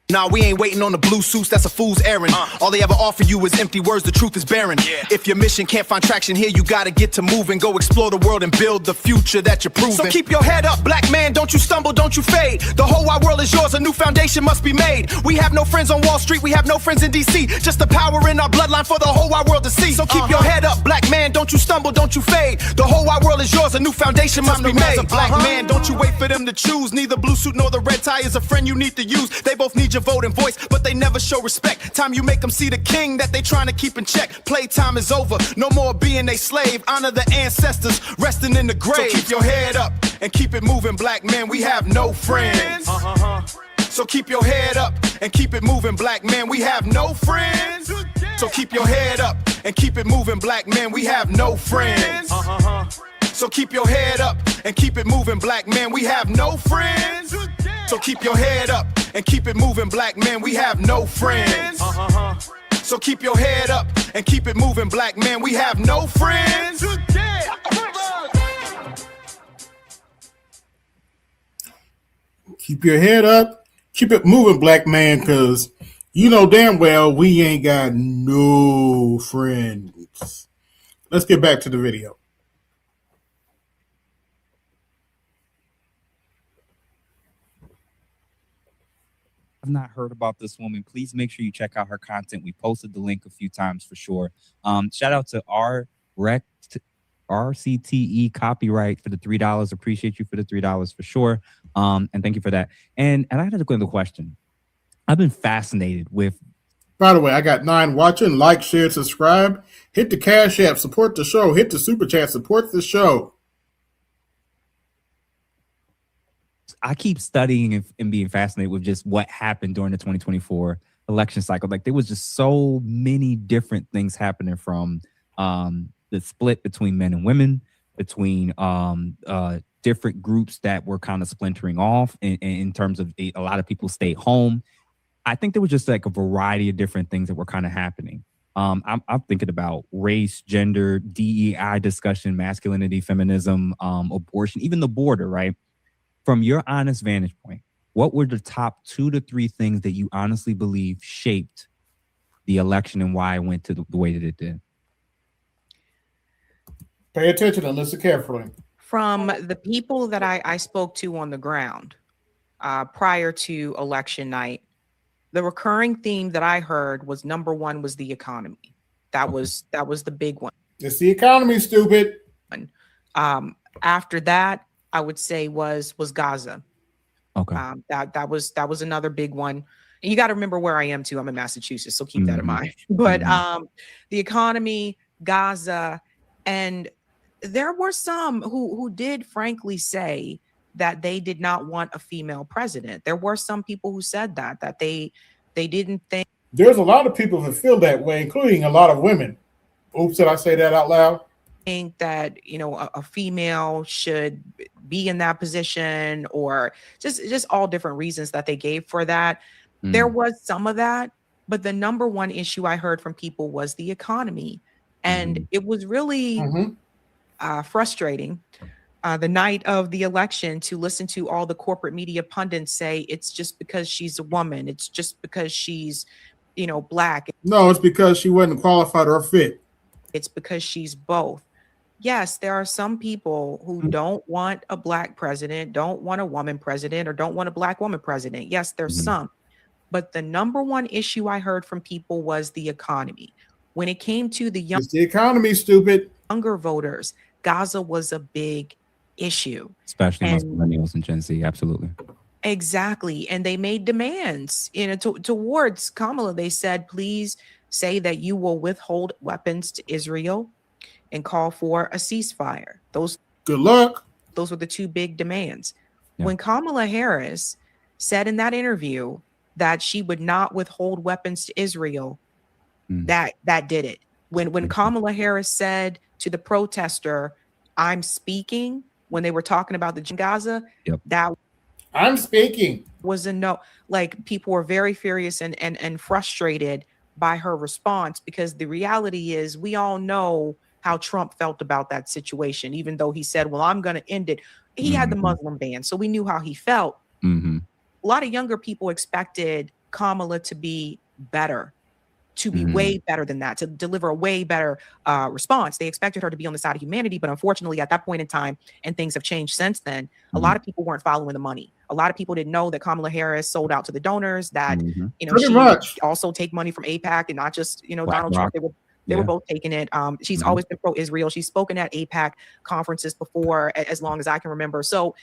Nah, we ain't waiting on the blue suits, that's a fool's errand. All they ever offer you is empty words, the truth is barren. If your mission can't find traction here, you gotta get to moving. Go explore the world and build the future that you're proving. So keep your head up, black man, don't you stumble, don't you fade. The whole wide world is yours, a new foundation must be made. We have no friends on Wall Street, we have no friends in DC. Just the power in our bloodline for the whole wide world to see. So keep your head up, black man, don't you stumble, don't you fade. The whole wide world is yours, a new foundation must be made. Black man, don't you wait for them to choose. Neither blue suit nor the red tie is a friend you need to use. They both need your vote and voice, but they never show respect. Time you make them see the king that they trying to keep in check. Playtime is over, no more being a slave. Honor the ancestors resting in the grave. So keep your head up and keep it moving, black men, we have no friends. So keep your head up and keep it moving, black men, we have no friends. So keep your head up and keep it moving, black men, we have no friends. So keep your head up and keep it moving, black men, we have no friends. So keep your head up and keep it moving, black men, we have no friends. So keep your head up and keep it moving, black men, we have no friends. Keep your head up, keep it moving, black man, because you know damn well we ain't got no friends. Let's get back to the video. Not heard about this woman, please make sure you check out her content. We posted the link a few times for sure. Shout out to RCTE Copyright for the $3. Appreciate you for the $3 for sure. And thank you for that. And I had to go into the question. I've been fascinated with. By the way, I got 9 watching. Like, share, subscribe. Hit the Cash App, support the show. Hit the Super Chat, support the show. I keep studying and being fascinated with just what happened during the 2024 election cycle. Like there was just so many different things happening, from the split between men and women, between different groups that were kind of splintering off in terms of a lot of people stayed home. I think there was just like a variety of different things that were kind of happening. I'm thinking about race, gender, DEI discussion, masculinity, feminism, abortion, even the border, right? From your honest vantage point, what were the top 2 to 3 things that you honestly believe shaped the election and why it went to the way that it did? Pay attention and listen carefully. From the people that I spoke to on the ground prior to election night, the recurring theme that I heard was number 1 was the economy. That was the big one. It's the economy, stupid. After that, I would say was Gaza. Okay. That was another big one. And you got to remember where I am too. I'm in Massachusetts, so keep that in mind. But the economy, Gaza, and there were some who did frankly say that they did not want a female president. There were some people who said that they didn't think. There's a lot of people that feel that way, including a lot of women. Oops, did I say that out loud? Think that a female should be in that position, or just all different reasons that they gave for that. There was some of that, but the number one issue I heard from people was the economy, and it was really frustrating the night of the election to listen to all the corporate media pundits say it's just because she's a woman, it's just because she's black. No, it's because she wasn't qualified or fit. It's because she's both. Yes, there are some people who don't want a black president, don't want a woman president, or don't want a black woman president. Yes, there's some. But the number one issue I heard from people was the economy. When it came to it's the economy, stupid. Younger voters, Gaza was a big issue. Especially amongst millennials and Gen Z, absolutely. Exactly. And they made demands towards Kamala. They said, please say that you will withhold weapons to Israel and call for a ceasefire. Good luck. Those were the two big demands. Yeah. When Kamala Harris said in that interview that she would not withhold weapons to Israel, that did it. When Kamala Harris said to the protester, I'm speaking, when they were talking about the Gaza, that I'm speaking was a no. Like, people were very furious and frustrated by her response, because the reality is we all know how Trump felt about that situation. Even though he said, well, I'm going to end it, he had the Muslim ban, so we knew how he felt. A lot of younger people expected Kamala to be better, to be way better than that, to deliver a way better response. They expected her to be on the side of humanity, but unfortunately at that point in time, and things have changed since then, a lot of people weren't following the money. A lot of people didn't know that Kamala Harris sold out to the donors, that she also take money from APAC, and not just Donald Trump. They were both taking it. She's always been pro-Israel. She's spoken at APAC conferences before, as long as I can remember. So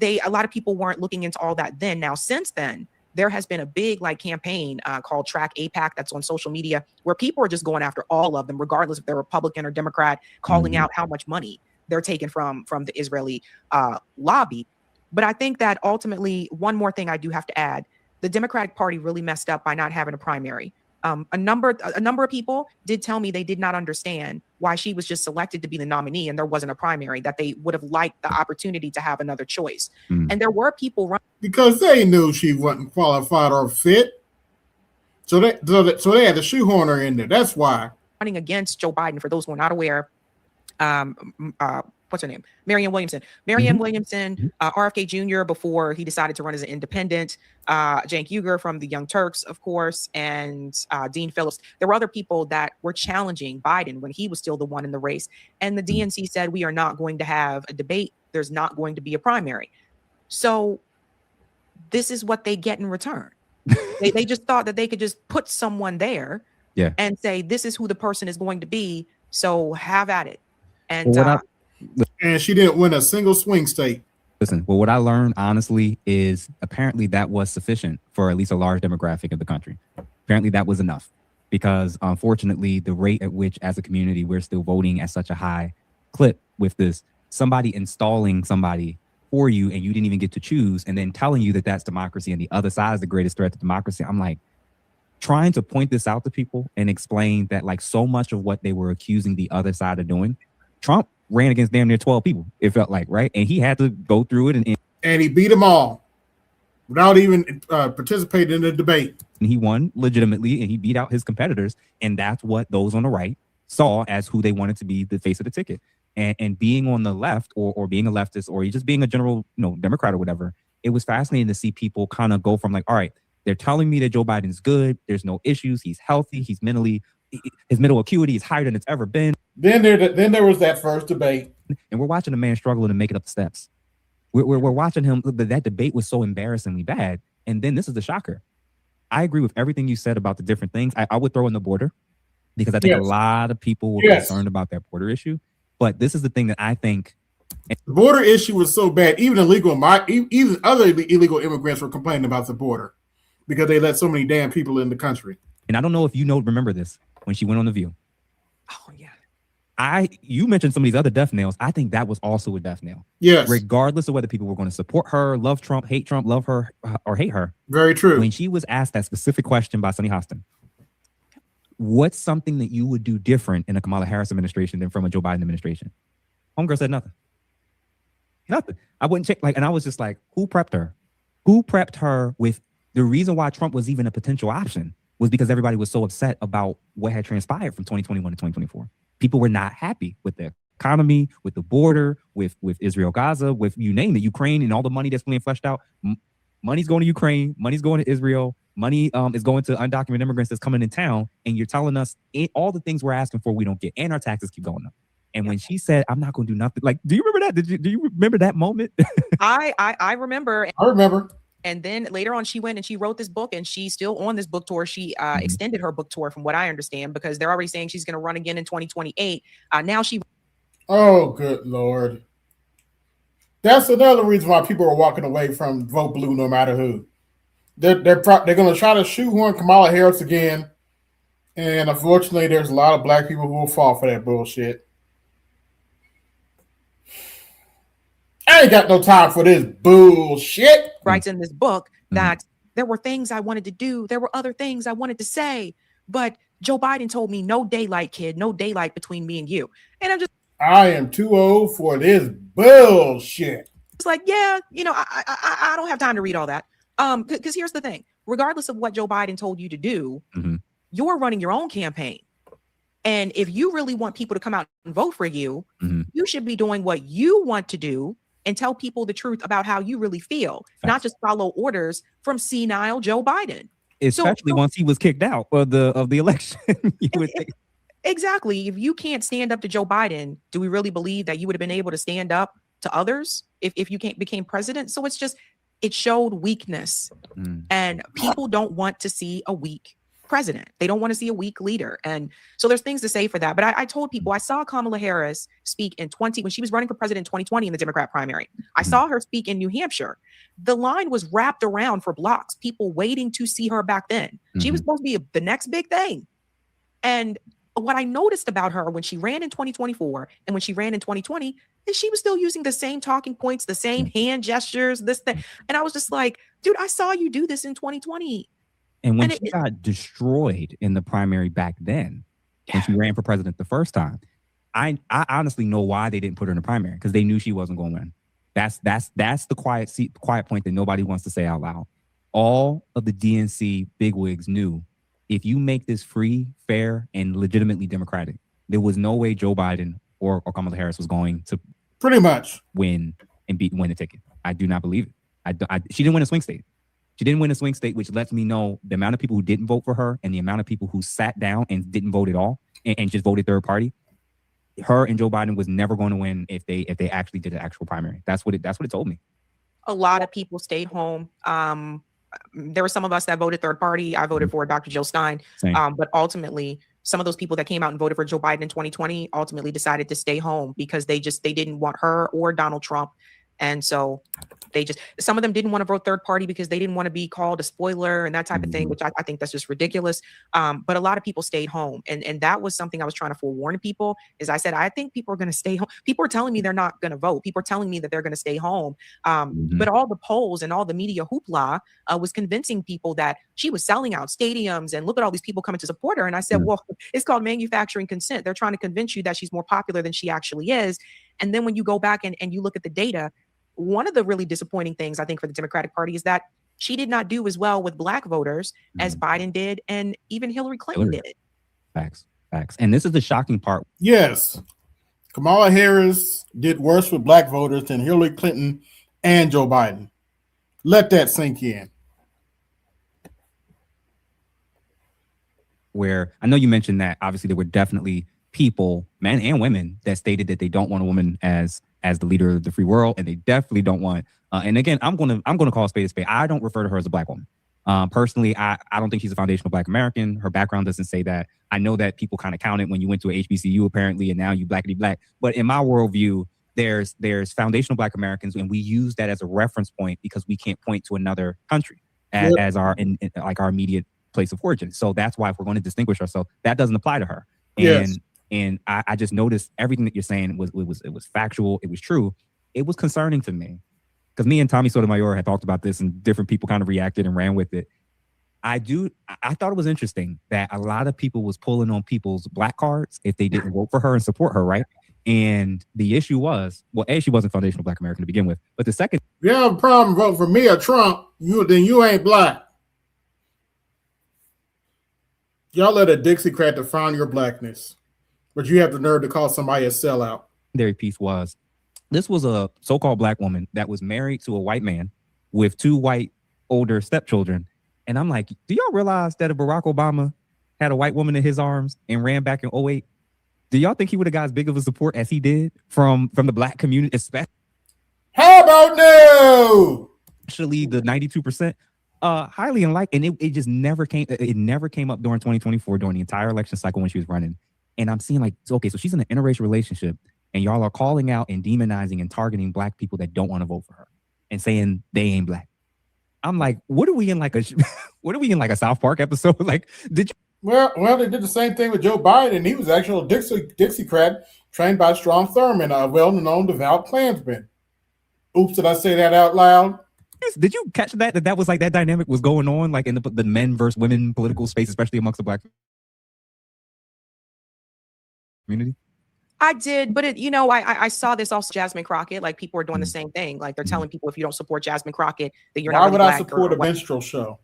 a lot of people weren't looking into all that then. Now, since then, there has been a big campaign called Track APAC that's on social media, where people are just going after all of them, regardless if they're Republican or Democrat, calling out how much money they're taking from the Israeli lobby. But I think that ultimately, one more thing I do have to add, the Democratic Party really messed up by not having a primary. A number of people did tell me they did not understand why she was just selected to be the nominee and there wasn't a primary, that they would have liked the opportunity to have another choice. And there were people running because they knew she wasn't qualified or fit. So they had to shoehorn her in there. That's why. Running against Joe Biden, for those who are not aware, what's her name? Marianne Williamson. Williamson, RFK Jr. before he decided to run as an independent, Cenk Uygur from the Young Turks, of course, and Dean Phillips. There were other people that were challenging Biden when he was still the one in the race. And the DNC said, we are not going to have a debate. There's not going to be a primary. So this is what they get in return. they just thought that they could just put someone there and say, this is who the person is going to be. So have at it. And and she didn't win a single swing state. Listen, well, what I learned, honestly, is apparently that was sufficient for at least a large demographic of the country. Apparently that was enough, because unfortunately, the rate at which as a community we're still voting at such a high clip with this, somebody installing somebody for you and you didn't even get to choose, and then telling you that that's democracy and the other side is the greatest threat to democracy. I'm like, trying to point this out to people and explain that so much of what they were accusing the other side of doing, Trump ran against damn near 12 people, it felt like, right? And he had to go through it. And he beat them all without even participating in the debate. And he won legitimately, and he beat out his competitors. And that's what those on the right saw as who they wanted to be the face of the ticket. And being on the left or being a leftist or just being a general, Democrat or whatever, it was fascinating to see people kind of go from all right, they're telling me that Joe Biden's good. There's no issues. He's healthy. His mental acuity is higher than it's ever been. Then there was that first debate. And we're watching a man struggling to make it up the steps. We're watching him. That debate was so embarrassingly bad. And then this is the shocker. I agree with everything you said about the different things. I would throw in the border, because I think a lot of people were concerned about that border issue. But this is the thing that I think. The border issue was so bad. Even other illegal immigrants were complaining about the border because they let so many damn people in the country. And I don't know if remember this when she went on The View. Oh, yeah. You mentioned some of these other death nails. I think that was also a death nail. Yes. Regardless of whether people were going to support her, love Trump, hate Trump, love her, or hate her. Very true. When she was asked that specific question by Sonny Hostin, what's something that you would do different in a Kamala Harris administration than from a Joe Biden administration? Homegirl said nothing. Nothing. I wouldn't check. And I was just like, who prepped her? Who prepped her with the reason why Trump was even a potential option was because everybody was so upset about what had transpired from 2021 to 2024. People were not happy with the economy, with the border, with Israel, Gaza, with you name it, Ukraine, and all the money that's being fleshed out. Money's going to Ukraine, money's going to Israel, money is going to undocumented immigrants that's coming in town, and you're telling us all the things we're asking for we don't get, and our taxes keep going up. And when she said, "I'm not going to do nothing," like, do you remember that? Do you remember that moment? I remember. I remember. And then later on, she went and she wrote this book, and she's still on this book tour. She extended her book tour, from what I understand, because they're already saying she's going to run again in 2028. Now she. Oh, good Lord. That's another reason why people are walking away from vote blue no matter who. They're going to try to shoehorn Kamala Harris again. And unfortunately, there's a lot of black people who will fall for that bullshit. I ain't got no time for this bullshit. Writes in this book that there were things I wanted to do. There were other things I wanted to say. But Joe Biden told me, no daylight, kid, no daylight between me and you. And I'm just. I am too old for this bullshit. It's like, yeah, I don't have time to read all that. Because here's the thing. Regardless of what Joe Biden told you to do, you're running your own campaign. And if you really want people to come out and vote for you, you should be doing what you want to do and tell people the truth about how you really feel, not just follow orders from senile Joe Biden. Especially once he was kicked out of the election. Exactly. If you can't stand up to Joe Biden, do we really believe that you would have been able to stand up to others if you became president? So it showed weakness, and people don't want to see a weak president. They don't want to see a weak leader. And so there's things to say for that. But I told people, I saw Kamala Harris speak when she was running for president in 2020 in the Democrat primary. I saw her speak in New Hampshire. The line was wrapped around for blocks, people waiting to see her back then. She was supposed to be the next big thing. And what I noticed about her when she ran in 2024 and when she ran in 2020 is she was still using the same talking points, the same hand gestures, this thing. And I was just like, dude, I saw you do this in 2020. And when she got destroyed in the primary back then, when she ran for president the first time, I honestly know why they didn't put her in the primary, because they knew she wasn't going to win. That's the quiet point that nobody wants to say out loud. All of the DNC bigwigs knew if you make this free, fair, and legitimately democratic, there was no way Joe Biden or Kamala Harris was going to pretty much win the ticket. I do not believe it. She didn't win a swing state. She didn't win a swing state, which lets me know the amount of people who didn't vote for her and the amount of people who sat down and didn't vote at all and just voted third party. Her and Joe Biden was never going to win if they actually did an actual primary. That's what it told me. A lot of people stayed home. There were some of us that voted third party. I voted for Dr. Jill Stein. But ultimately, some of those people that came out and voted for Joe Biden in 2020 ultimately decided to stay home because they didn't want her or Donald Trump. And so some of them didn't want to vote third party because they didn't want to be called a spoiler and that type of thing, which I think that's just ridiculous. But a lot of people stayed home. And that was something I was trying to forewarn people is I said, I think people are going to stay home. People are telling me they're not going to vote. People are telling me that they're going to stay home. But all the polls and all the media hoopla was convincing people that she was selling out stadiums and look at all these people coming to support her. And I said, well, it's called manufacturing consent. They're trying to convince you that she's more popular than she actually is. And then when you go back and you look at the data, one of the really disappointing things I think for the Democratic Party is that she did not do as well with black voters as Biden did and even Hillary Clinton did. Facts. And this is the shocking part. Yes. Kamala Harris did worse with black voters than Hillary Clinton and Joe Biden. Let that sink in. Where I know you mentioned that obviously there were definitely people, men and women, that stated that they don't want a woman as the leader of the free world, and they definitely don't want. And again, I'm gonna call a spade a spade. I don't refer to her as a black woman. Personally, I don't think she's a foundational black American. Her background doesn't say that. I know that people kind of count it when you went to a HBCU apparently, and now you blackity black. But in my worldview, there's foundational black Americans, and we use that as a reference point because we can't point to another country as our like our immediate place of origin. So that's why if we're going to distinguish ourselves, that doesn't apply to her. And And I just noticed everything that you're saying was factual. It was true. It was concerning to me because me and Tommy Sotomayor had talked about this and different people kind of reacted and ran with it. I thought it was interesting that a lot of people was pulling on people's black cards if they didn't vote for her and support her, right? And the issue was, well, A, she wasn't foundational Black American to begin with. But the second, if you have a problem voting for me or Trump, then you ain't black. Y'all let a Dixiecrat define your blackness, but you have the nerve to call somebody a sellout. secondary piece was, this was a so-called black woman that was married to a white man with 2 white older stepchildren. And I'm like, do y'all realize that if Barack Obama had a white woman in his arms and ran back in 2008, do y'all think he would have got as big of a support as he did from the black community, especially? How about no? Especially the 92%, highly unlikely. And it just never came. It never came up during 2024 during the entire election cycle when she was running. And I'm seeing like, okay, so she's in an interracial relationship, and y'all are calling out and demonizing and targeting black people that don't want to vote for her and saying they ain't black. I'm like, what are we in like a South Park episode? Like, did you? Well, they did the same thing with Joe Biden. He was actually a Dixiecrat trained by Strom Thurmond, a well-known devout Klansman. Oops, did I say that out loud? Did you catch that was like that dynamic was going on like in the men versus women political space, especially amongst the black community? I did, but I saw this also. Jasmine Crockett, like people are doing the same thing. Like they're telling people if you don't support Jasmine Crockett, then you're not really black. Why would I support a minstrel show?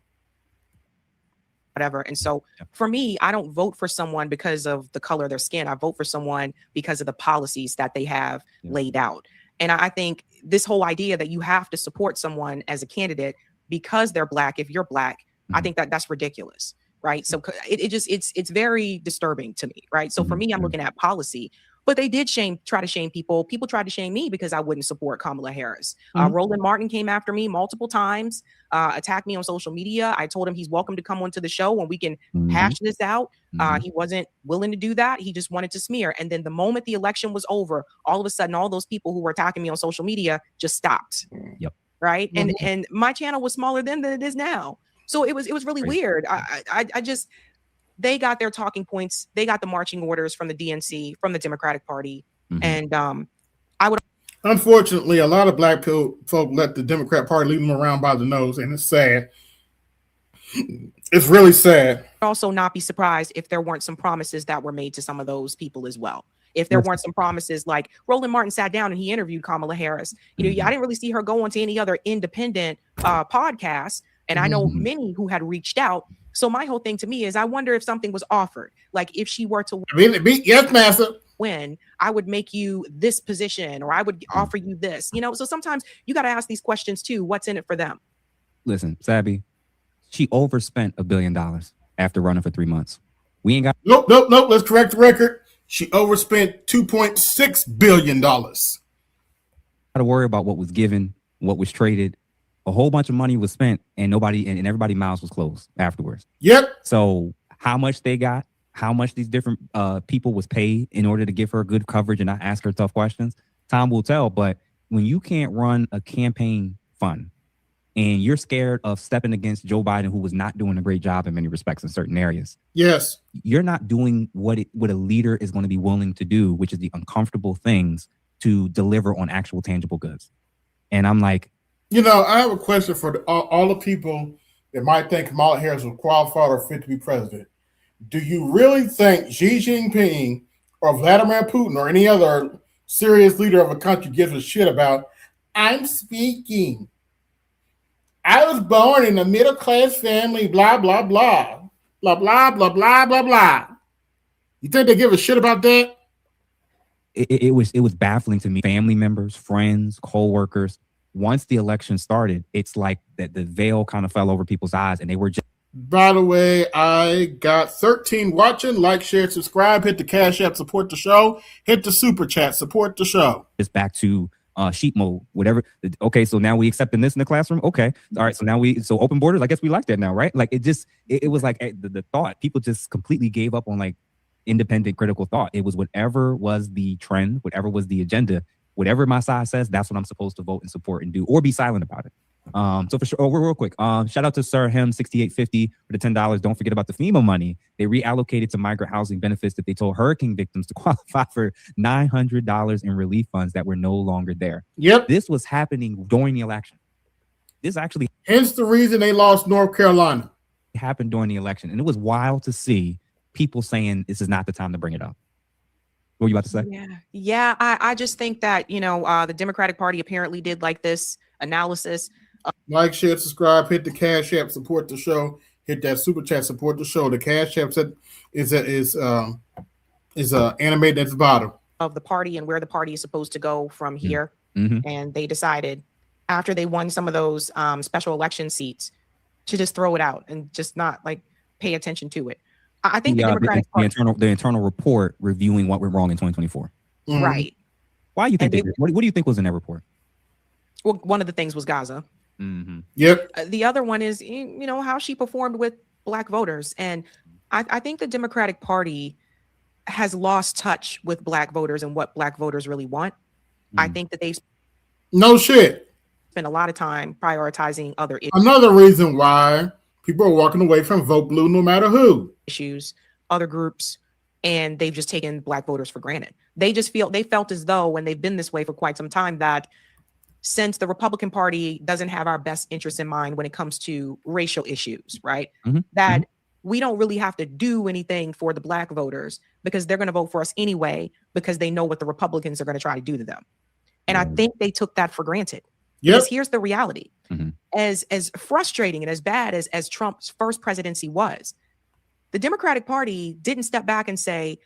Whatever. And so for me, I don't vote for someone because of the color of their skin. I vote for someone because of the policies that they have laid out. And I think this whole idea that you have to support someone as a candidate because they're black, if you're black, I think that's ridiculous. Right. So it's very disturbing to me. Right. So for me, I'm looking at policy. But they did try to shame people. People tried to shame me because I wouldn't support Kamala Harris. Roland Martin came after me multiple times, attacked me on social media. I told him he's welcome to come onto the show and we can hash this out. He wasn't willing to do that. He just wanted to smear. And then the moment the election was over, all of a sudden, all those people who were attacking me on social media just stopped. Yep. Right. And my channel was smaller then than it is now. So it was really weird. I just... They got their talking points. They got the marching orders from the DNC, from the Democratic Party. And I would... Unfortunately, a lot of black folk let the Democrat Party lead them around by the nose, and it's sad. It's really sad. Also not be surprised if there weren't some promises that were made to some of those people as well. If there weren't some promises, like Roland Martin sat down and he interviewed Kamala Harris. I didn't really see her go onto any other independent podcasts. And I know many who had reached out. So my whole thing to me is I wonder if something was offered, like if she were to yes, master, win, I would make you this position or I would offer you this, so sometimes you got to ask these questions too. What's in it for them? Listen, Sabby, she overspent $1 billion after running for 3 months. We ain't got nope. Let's correct the record. She overspent $2.6 billion. Got to worry about what was given, what was traded. A whole bunch of money was spent and everybody's mouths was closed afterwards. Yep. So how much they got, how much these different people was paid in order to give her good coverage and not ask her tough questions, time will tell. But when you can't run a campaign fund and you're scared of stepping against Joe Biden, who was not doing a great job in many respects in certain areas. Yes. You're not doing what a leader is going to be willing to do, which is the uncomfortable things to deliver on actual tangible goods. And I'm like, I have a question for all the people that might think Kamala Harris was qualified or fit to be president. Do you really think Xi Jinping or Vladimir Putin or any other serious leader of a country gives a shit about, I'm speaking? I was born in a middle-class family, blah, blah, blah, blah, blah, blah, blah, blah, blah. You think they give a shit about that? It was baffling to me. Family members, friends, co-workers. Once the election started, it's like that the veil kind of fell over people's eyes and they were just... By the way, I got 13 watching. Like, share, subscribe, hit the Cash App, support the show, hit the Super Chat, support the show. It's back to sheep mode, whatever. Okay, so now we accepting this in the classroom. Okay, all right. So now so open borders. I guess we like that now, right? Like it was like the thought. People just completely gave up on like independent critical thought. It was whatever was the trend, whatever was the agenda, whatever my side says, that's what I'm supposed to vote and support and do, or be silent about it. So for sure, real quick, shout out to Sir Him 6850 for the $10. Don't forget about the FEMA money they reallocated to migrant housing benefits that they told hurricane victims to qualify for $900 in relief funds that were no longer there. Yep. This was happening during the election. This actually hence the reason they lost North Carolina. Happened during the election, and it was wild to see people saying this is not the time to bring it up. What were you about to say? Yeah. I just think that the Democratic Party apparently did like this analysis. Like, share, subscribe, hit the Cash App, support the show, hit that super chat, support the show. The Cash App is animated at the bottom of the party and where the party is supposed to go from here. Mm-hmm. And they decided after they won some of those special election seats to just throw it out and just not like pay attention to it. I think the Democratic Party, the internal report reviewing what went wrong in 2024. Mm-hmm. Right. Why do you think what do you think was in that report? Well, one of the things was Gaza. Mm-hmm. Yep. The other one is, how she performed with Black voters. And I think the Democratic Party has lost touch with Black voters and what Black voters really want. Mm-hmm. I think that they spend a lot of time prioritizing other issues. Another reason why people are walking away from Vote Blue no matter who. Issues, other groups, and they've just taken Black voters for granted. They felt as though when they've been this way for quite some time that since the Republican Party doesn't have our best interests in mind when it comes to racial issues, right? Mm-hmm. That we don't really have to do anything for the Black voters because they're going to vote for us anyway because they know what the Republicans are going to try to do to them. And I think they took that for granted. Yep. Because here's the reality. Mm-hmm. As frustrating and as bad as Trump's first presidency was, the Democratic Party didn't step back and say,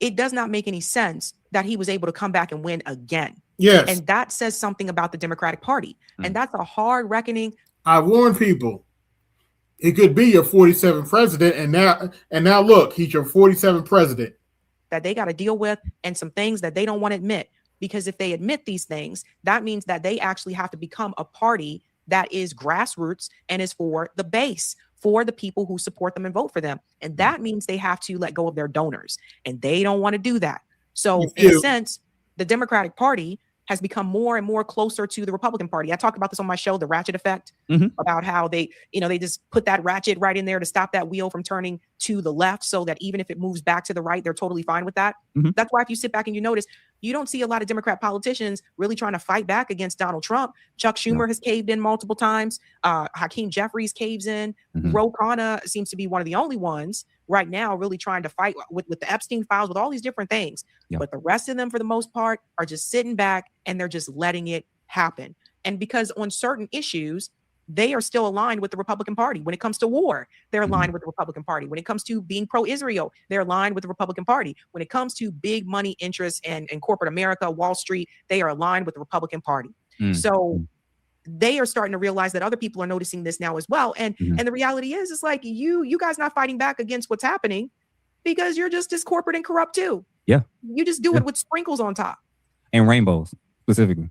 it does not make any sense that he was able to come back and win again. Yes. And that says something about the Democratic Party. Mm-hmm. And that's a hard reckoning. I warn people, he could be your 47th president. And now look, he's your 47th president. That they got to deal with and some things that they don't want to admit. Because if they admit these things, that means that they actually have to become a party that is grassroots and is for the base, for the people who support them and vote for them. And that means they have to let go of their donors. And they don't want to do that. So in a sense, the Democratic Party has become more and more closer to the Republican Party. I talked about this on my show, The Ratchet Effect, about how they just put that ratchet right in there to stop that wheel from turning to the left so that even if it moves back to the right, they're totally fine with that. Mm-hmm. That's why if you sit back and you notice, you don't see a lot of Democrat politicians really trying to fight back against Donald Trump. Chuck Schumer has caved in multiple times. Hakeem Jeffries caves in. Mm-hmm. Ro Khanna seems to be one of the only ones right now really trying to fight with the Epstein files, with all these different things. Yep. But the rest of them, for the most part, are just sitting back and they're just letting it happen. And because on certain issues, they are still aligned with the Republican Party. When it comes to war, they're aligned with the Republican Party. When it comes to being pro-Israel, they're aligned with the Republican Party. When it comes to big money interests and corporate America, Wall Street, they are aligned with the Republican Party. So they are starting to realize that other people are noticing this now as well. And the reality is, it's like you guys not fighting back against what's happening because you're just as corporate and corrupt too. Yeah. You just do it with sprinkles on top. And rainbows. Specifically,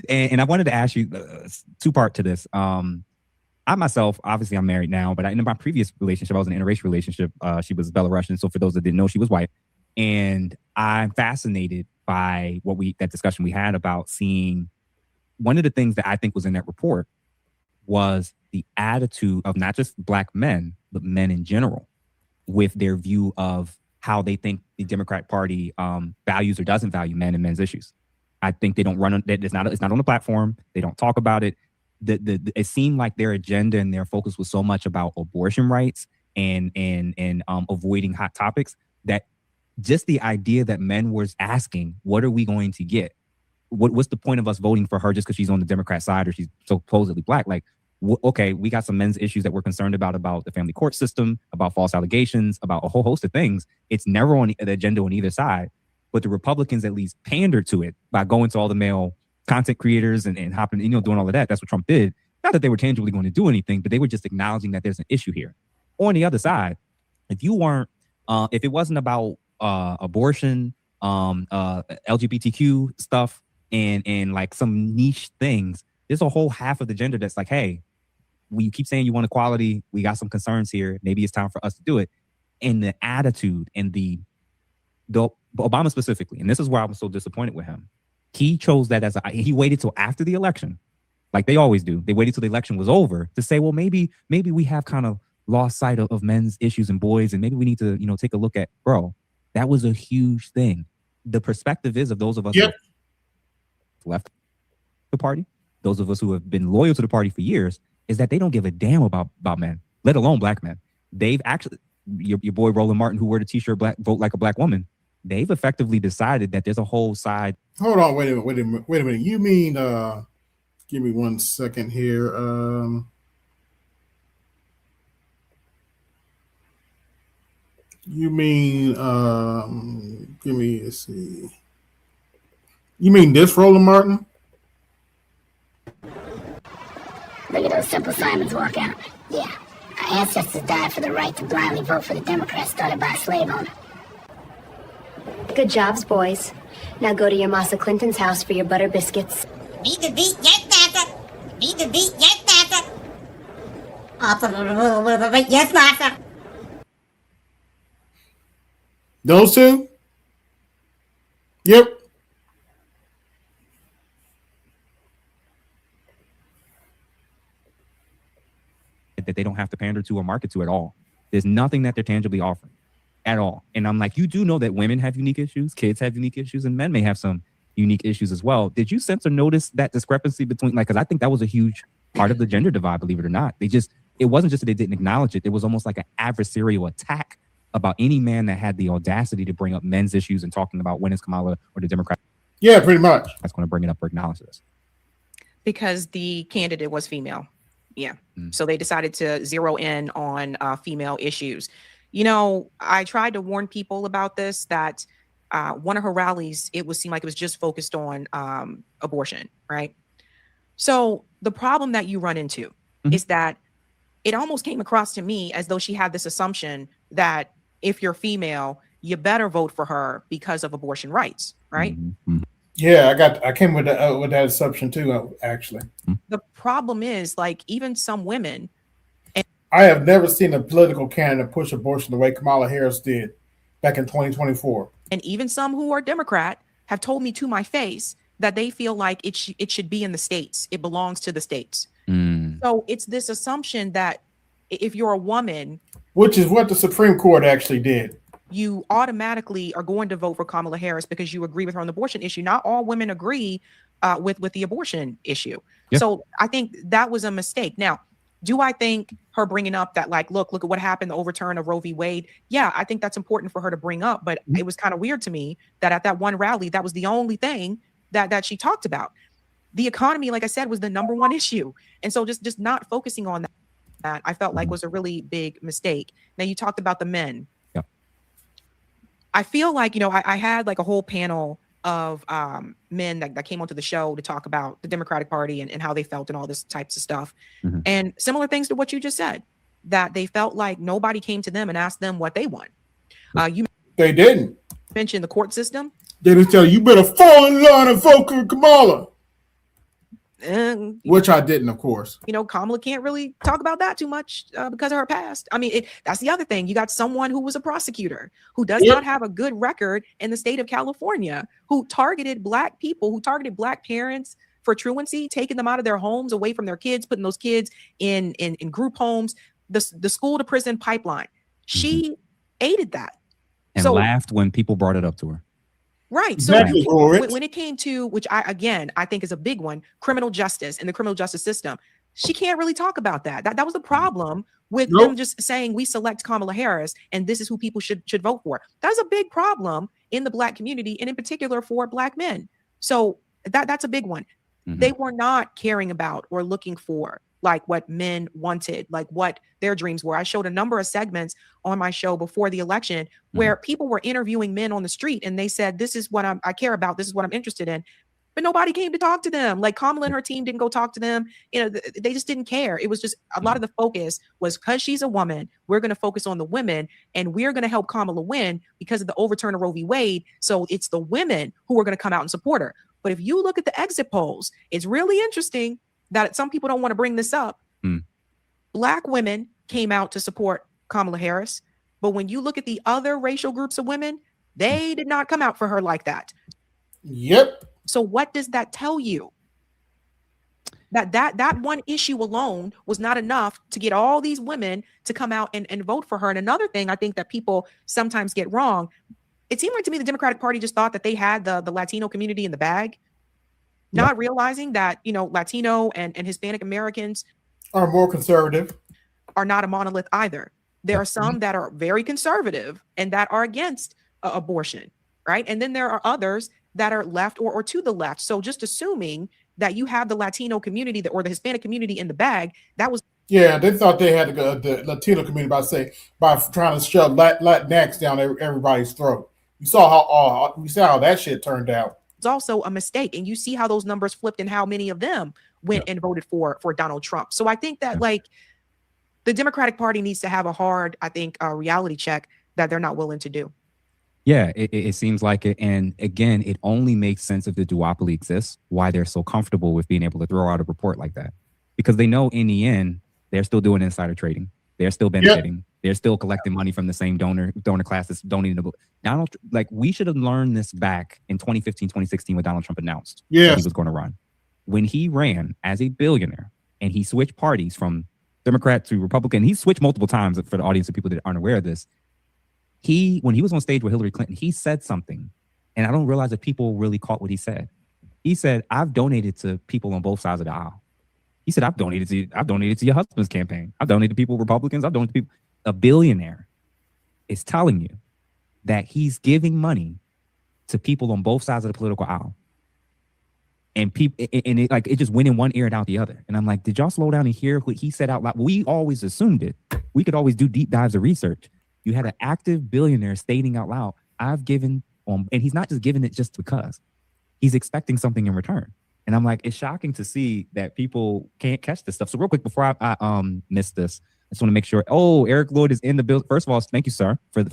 and I wanted to ask you two-part to this. I myself, obviously, I'm married now, but in my previous relationship, I was in an interracial relationship. She was Belarusian, so for those that didn't know, she was white. And I'm fascinated by that discussion we had about seeing. One of the things that I think was in that report was the attitude of not just Black men, but men in general, with their view of how they think the Democratic Party values or doesn't value men and men's issues. I think they don't run on it's not on the platform. They don't talk about it. It seemed like their agenda and their focus was so much about abortion rights and avoiding hot topics that just the idea that men was asking, what are we going to get? What's the point of us voting for her just because she's on the Democrat side or she's supposedly Black? Like, okay, we got some men's issues that we're concerned about the family court system, about false allegations, about a whole host of things. It's never on the agenda on either side. But the Republicans at least pandered to it by going to all the male content creators and hopping, doing all of that. That's what Trump did. Not that they were tangibly going to do anything, but they were just acknowledging that there's an issue here. On the other side, if it wasn't about abortion, LGBTQ stuff, and like some niche things, there's a whole half of the gender that's like, hey, you keep saying you want equality. We got some concerns here. Maybe it's time for us to do it. And the attitude and the Obama specifically, and this is where I was so disappointed with him. He chose that he waited till after the election like they always do. They waited till the election was over to say, well, maybe we have kind of lost sight of men's issues and boys, and maybe we need to, take a look at, bro, that was a huge thing. The perspective is of those of us who have left the party, those of us who have been loyal to the party for years, is that they don't give a damn about men, let alone black men. They've actually, your boy Roland Martin, who wore the t-shirt vote like a black woman, they've effectively decided that there's a whole side. Hold on, wait a minute. You mean, give me 1 second here. You mean, let's see. You mean this Roland Martin? Look at those Simple Simons walk out. Yeah, our ancestors died for the right to blindly vote for the Democrats started by a slave owner. Good jobs, boys. Now go to your Massa Clinton's house for your butter biscuits. Be the beat, get master. Be the beat, get master. Yes, master. Those two? Yep. That they don't have to pander to or market to at all. There's nothing that they're tangibly offering at all. And I'm like, you do know that women have unique issues, kids have unique issues, and men may have some unique issues as well. Did you sense or notice that discrepancy between, because I think that was a huge part of the gender divide, believe it or not. It wasn't just that they didn't acknowledge it. It was almost like an adversarial attack about any man that had the audacity to bring up men's issues and talking about when is Kamala or the Democrat. Yeah, pretty much. That's going to bring it up or acknowledge this. Because the candidate was female. Yeah. So they decided to zero in on female issues. I tried to warn people about this, that one of her rallies, it would seem like it was just focused on abortion, right? So the problem that you run into is that it almost came across to me as though she had this assumption that if you're female, you better vote for her because of abortion rights, right? Mm-hmm. Yeah, I came with that assumption too, actually. The problem is, like, even some women. I have never seen a political candidate push abortion the way Kamala Harris did back in 2024. And even some who are Democrat have told me to my face that they feel like it should be in the states. It belongs to the states. So it's this assumption that if you're a woman, which is what the Supreme Court actually did, you automatically are going to vote for Kamala Harris because you agree with her on the abortion issue. Not all women agree with the abortion issue. Yeah. So I think that was a mistake. Now, do I think her bringing up that, like, look at what happened, the overturn of Roe v. Wade? Yeah, I think that's important for her to bring up. But it was kind of weird to me that at that one rally, that was the only thing that she talked about. The economy, like I said, was the number one issue. And so just not focusing on that, I felt like was a really big mistake. Now, you talked about the men. Yeah. I feel like, I had like a whole panel of men that came onto the show to talk about the Democratic Party and how they felt and all this types of stuff. Mm-hmm. And similar things to what you just said, that they felt like nobody came to them and asked them what they want. They didn't mention the court system. They didn't tell you better fall in line and vote for Kamala. Which I didn't, of course. Kamala can't really talk about that too much because of her past. I mean, that's the other thing. You got someone who was a prosecutor who does not have a good record in the state of California, who targeted Black people, who targeted Black parents for truancy, taking them out of their homes, away from their kids, putting those kids in group homes, the school to prison pipeline. She aided that. And laughed when people brought it up to her. Right. So when it came to, which I think is a big one, criminal justice and the criminal justice system, she can't really talk about that. That was the problem with them just saying we select Kamala Harris and this is who people should vote for. That's a big problem in the Black community and in particular for Black men. So that's a big one. Mm-hmm. They were not caring about or looking for like what men wanted, like what their dreams were. I showed a number of segments on my show before the election where people were interviewing men on the street and they said, this is what I care about. This is what I'm interested in. But nobody came to talk to them. Like Kamala and her team didn't go talk to them. They just didn't care. It was just a lot of the focus was because she's a woman, we're going to focus on the women and we're going to help Kamala win because of the overturn of Roe v. Wade. So it's the women who are going to come out and support her. But if you look at the exit polls, it's really interesting that some people don't want to bring this up. Black women came out to support Kamala Harris. But when you look at the other racial groups of women, they did not come out for her like that. Yep. So what does that tell you? That one issue alone was not enough to get all these women to come out and vote for her. And another thing I think that people sometimes get wrong, it seemed like to me the Democratic Party just thought that they had the Latino community in the bag, not realizing that, you know, Latino and Hispanic Americans are more conservative, are not a monolith either. There are some that are very conservative and that are against abortion, right? And then there are others that are left or to the left. So just assuming that you have the Latino community or the Hispanic community in the bag, that was. Yeah, they thought they had the Latino community by trying to shove Latinx down everybody's throat. You saw how that shit turned out. It's also a mistake, and you see how those numbers flipped and how many of them went and voted for Donald Trump. So I think that like the Democratic Party needs to have a hard, I think, reality check that they're not willing to do. Yeah, it seems like it. And again, it only makes sense if the duopoly exists, why they're so comfortable with being able to throw out a report like that. Because they know in the end, they're still doing insider trading. They're still benefiting. Yep. They're still collecting money from the same donor class that's donating. Like we should have learned this back in 2015, 2016 when Donald Trump announced that he was going to run. When he ran as a billionaire and he switched parties from Democrat to Republican, he switched multiple times for the audience of people that aren't aware of this. When he was on stage with Hillary Clinton, he said something, and I don't realize that people really caught what he said. He said, "I've donated to people on both sides of the aisle." He said, "I've donated to your husband's campaign. I've donated to people, Republicans. I've donated to people." A billionaire is telling you that he's giving money to people on both sides of the political aisle, and it just went in one ear and out the other. And I'm like, did y'all slow down and hear what he said out loud? We always assumed it. We could always do deep dives of research. You had an active billionaire stating out loud, "I've given on," and he's not just giving it just because. He's expecting something in return. And I'm like, it's shocking to see that people can't catch this stuff. So real quick, before I miss this, I just want to make sure. Oh, Eric Lloyd is in the build. First of all, thank you, sir, for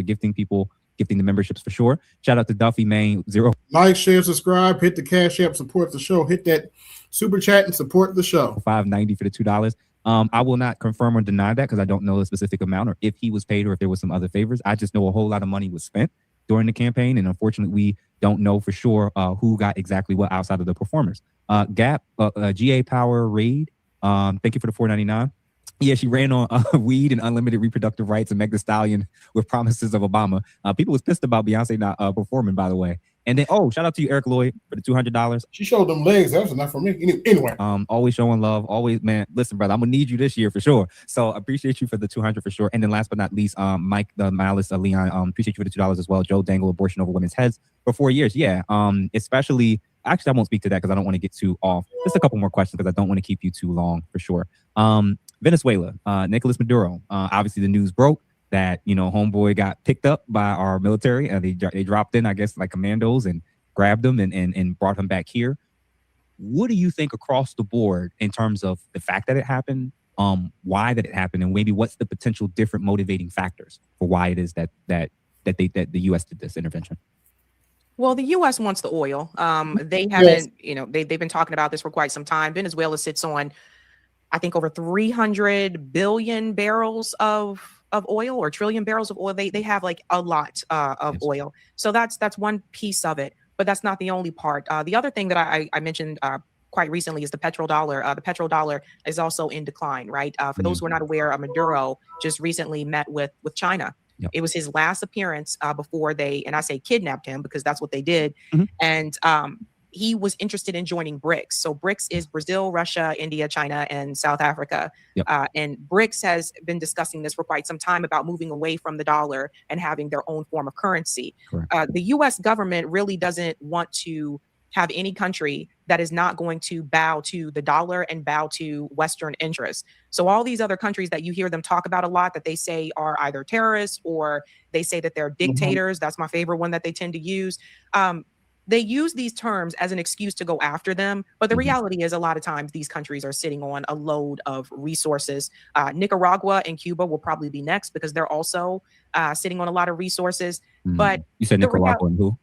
gifting the memberships for sure. Shout out to Duffy Main 0. Like, share, subscribe, hit the Cash App, support the show, hit that super chat and support the show. $5.90 for the $2. I will not confirm or deny that because I don't know the specific amount or if he was paid or if there was some other favors. I just know a whole lot of money was spent during the campaign, and unfortunately, we don't know for sure who got exactly what outside of the performers. Gap, GA Power Raid, thank you for the $4.99. Yeah, she ran on weed and unlimited reproductive rights and Meg Thee Stallion with promises of Obama. People was pissed about Beyonce not performing, by the way. And then, shout out to you, Eric Lloyd, for the $200. She showed them legs. That was enough for me. Anyway. Always showing love. Always, man. Listen, brother, I'm gonna need you this year for sure. So appreciate you for the $200 for sure. And then last but not least, Mike, the Malice, Leon, appreciate you for the $2 as well. Joe Dangle, abortion over women's heads for 4 years. Yeah. Especially, actually, I won't speak to that because I don't want to get too off. Just a couple more questions because I don't want to keep you too long for sure. Venezuela, Nicolas Maduro. Obviously, the news broke that, homeboy got picked up by our military and they dropped in, I guess, like commandos and grabbed him and brought him back here. What do you think across the board in terms of the fact that it happened, why that it happened, and maybe what's the potential different motivating factors for why it is that the U.S. did this intervention? Well, the U.S. wants the oil. They haven't, they've been talking about this for quite some time. Venezuela sits on, I think, over 300 billion barrels of oil or trillion barrels of oil. They have like a lot of oil. So that's one piece of it, but that's not the only part. The other thing that I mentioned quite recently is the petrodollar. The petrodollar is also in decline, right? For those who are not aware, Maduro just recently met with China. Yep. It was his last appearance before they, and I say kidnapped him because that's what they did. And he was interested in joining BRICS. So BRICS is Brazil, Russia, India, China, and South Africa. Yep. And BRICS has been discussing this for quite some time about moving away from the dollar and having their own form of currency. The U.S. government really doesn't want to have any country that is not going to bow to the dollar and bow to Western interests. So all these other countries that you hear them talk about a lot that they say are either terrorists or they say that they're dictators. That's my favorite one that they tend to use. They use these terms as an excuse to go after them. But the reality is a lot of times these countries are sitting on a load of resources. Nicaragua and Cuba will probably be next because they're also sitting on a lot of resources. But you said Nicaragua and who?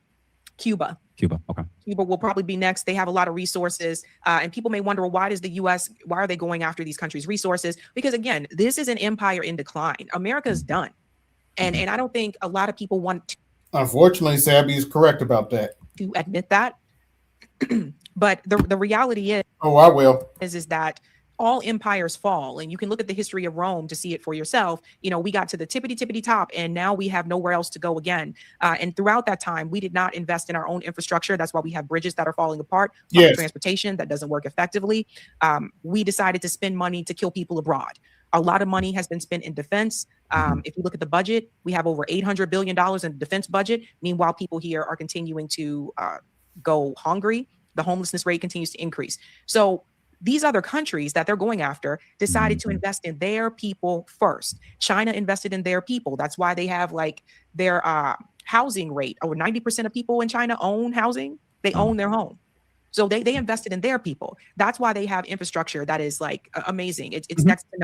Cuba. Okay. Cuba will probably be next. They have a lot of resources. And people may wonder, well, why are they going after these countries' resources? Because again, this is an empire in decline. America's done. And I don't think a lot of people want to. Unfortunately, Sabby is correct about that. To admit that. But the reality is, Oh, I will. is that all empires fall, and you can look at the history of Rome to see it for yourself. You know, we got to the tippity top, and now we have nowhere else to go again. And throughout that time, we did not invest in our own infrastructure. That's why we have bridges that are falling apart, public transportation that doesn't work effectively. We decided to spend money to kill people abroad. A lot of money has been spent in defense. If you look at the budget, we have over $800 billion in the defense budget. Meanwhile, people here are continuing to go hungry. The homelessness rate continues to increase. So these other countries that they're going after decided to invest in their people first. China invested in their people. That's why they have like their housing rate. Over 90% of people in China own housing. They own their home. So they invested in their people. That's why they have infrastructure that is like amazing. It's next to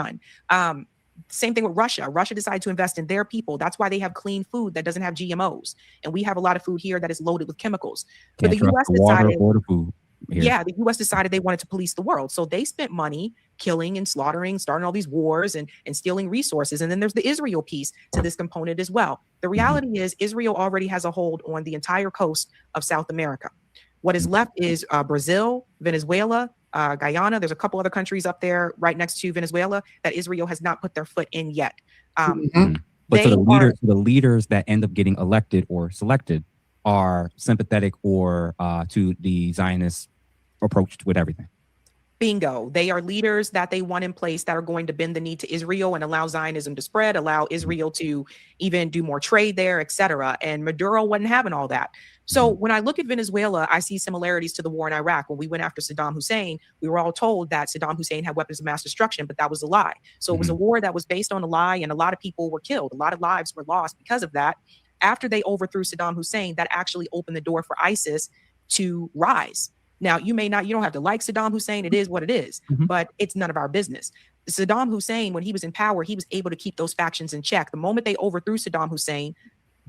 none. Same thing with Russia. Russia decided to invest in their people. That's why they have clean food that doesn't have GMOs. And we have a lot of food here that is loaded with chemicals. But the U.S. decided, water, food. Yeah, the U.S. decided they wanted to police the world. So they spent money killing and slaughtering, starting all these wars and stealing resources. And then there's the Israel piece to this component as well. The reality is Israel already has a hold on the entire coast of South America. What is left is Brazil, Venezuela, Guyana. There's a couple other countries up there right next to Venezuela that Israel has not put their foot in yet. But so the leaders that end up getting elected or selected are sympathetic or to the Zionist approach with everything. Bingo. They are leaders that they want in place that are going to bend the knee to Israel and allow Zionism to spread, allow Israel to even do more trade there, etc. And Maduro wasn't having all that. So when I look at Venezuela, I see similarities to the war in Iraq. When we went after Saddam Hussein, we were all told that Saddam Hussein had weapons of mass destruction, but that was a lie. So it was a war that was based on a lie, and a lot of people were killed. A lot of lives were lost because of that. After they overthrew Saddam Hussein, that actually opened the door for ISIS to rise. Now, you don't have to like Saddam Hussein. It is what it is, but it's none of our business. Saddam Hussein, when he was in power, he was able to keep those factions in check. The moment they overthrew Saddam Hussein,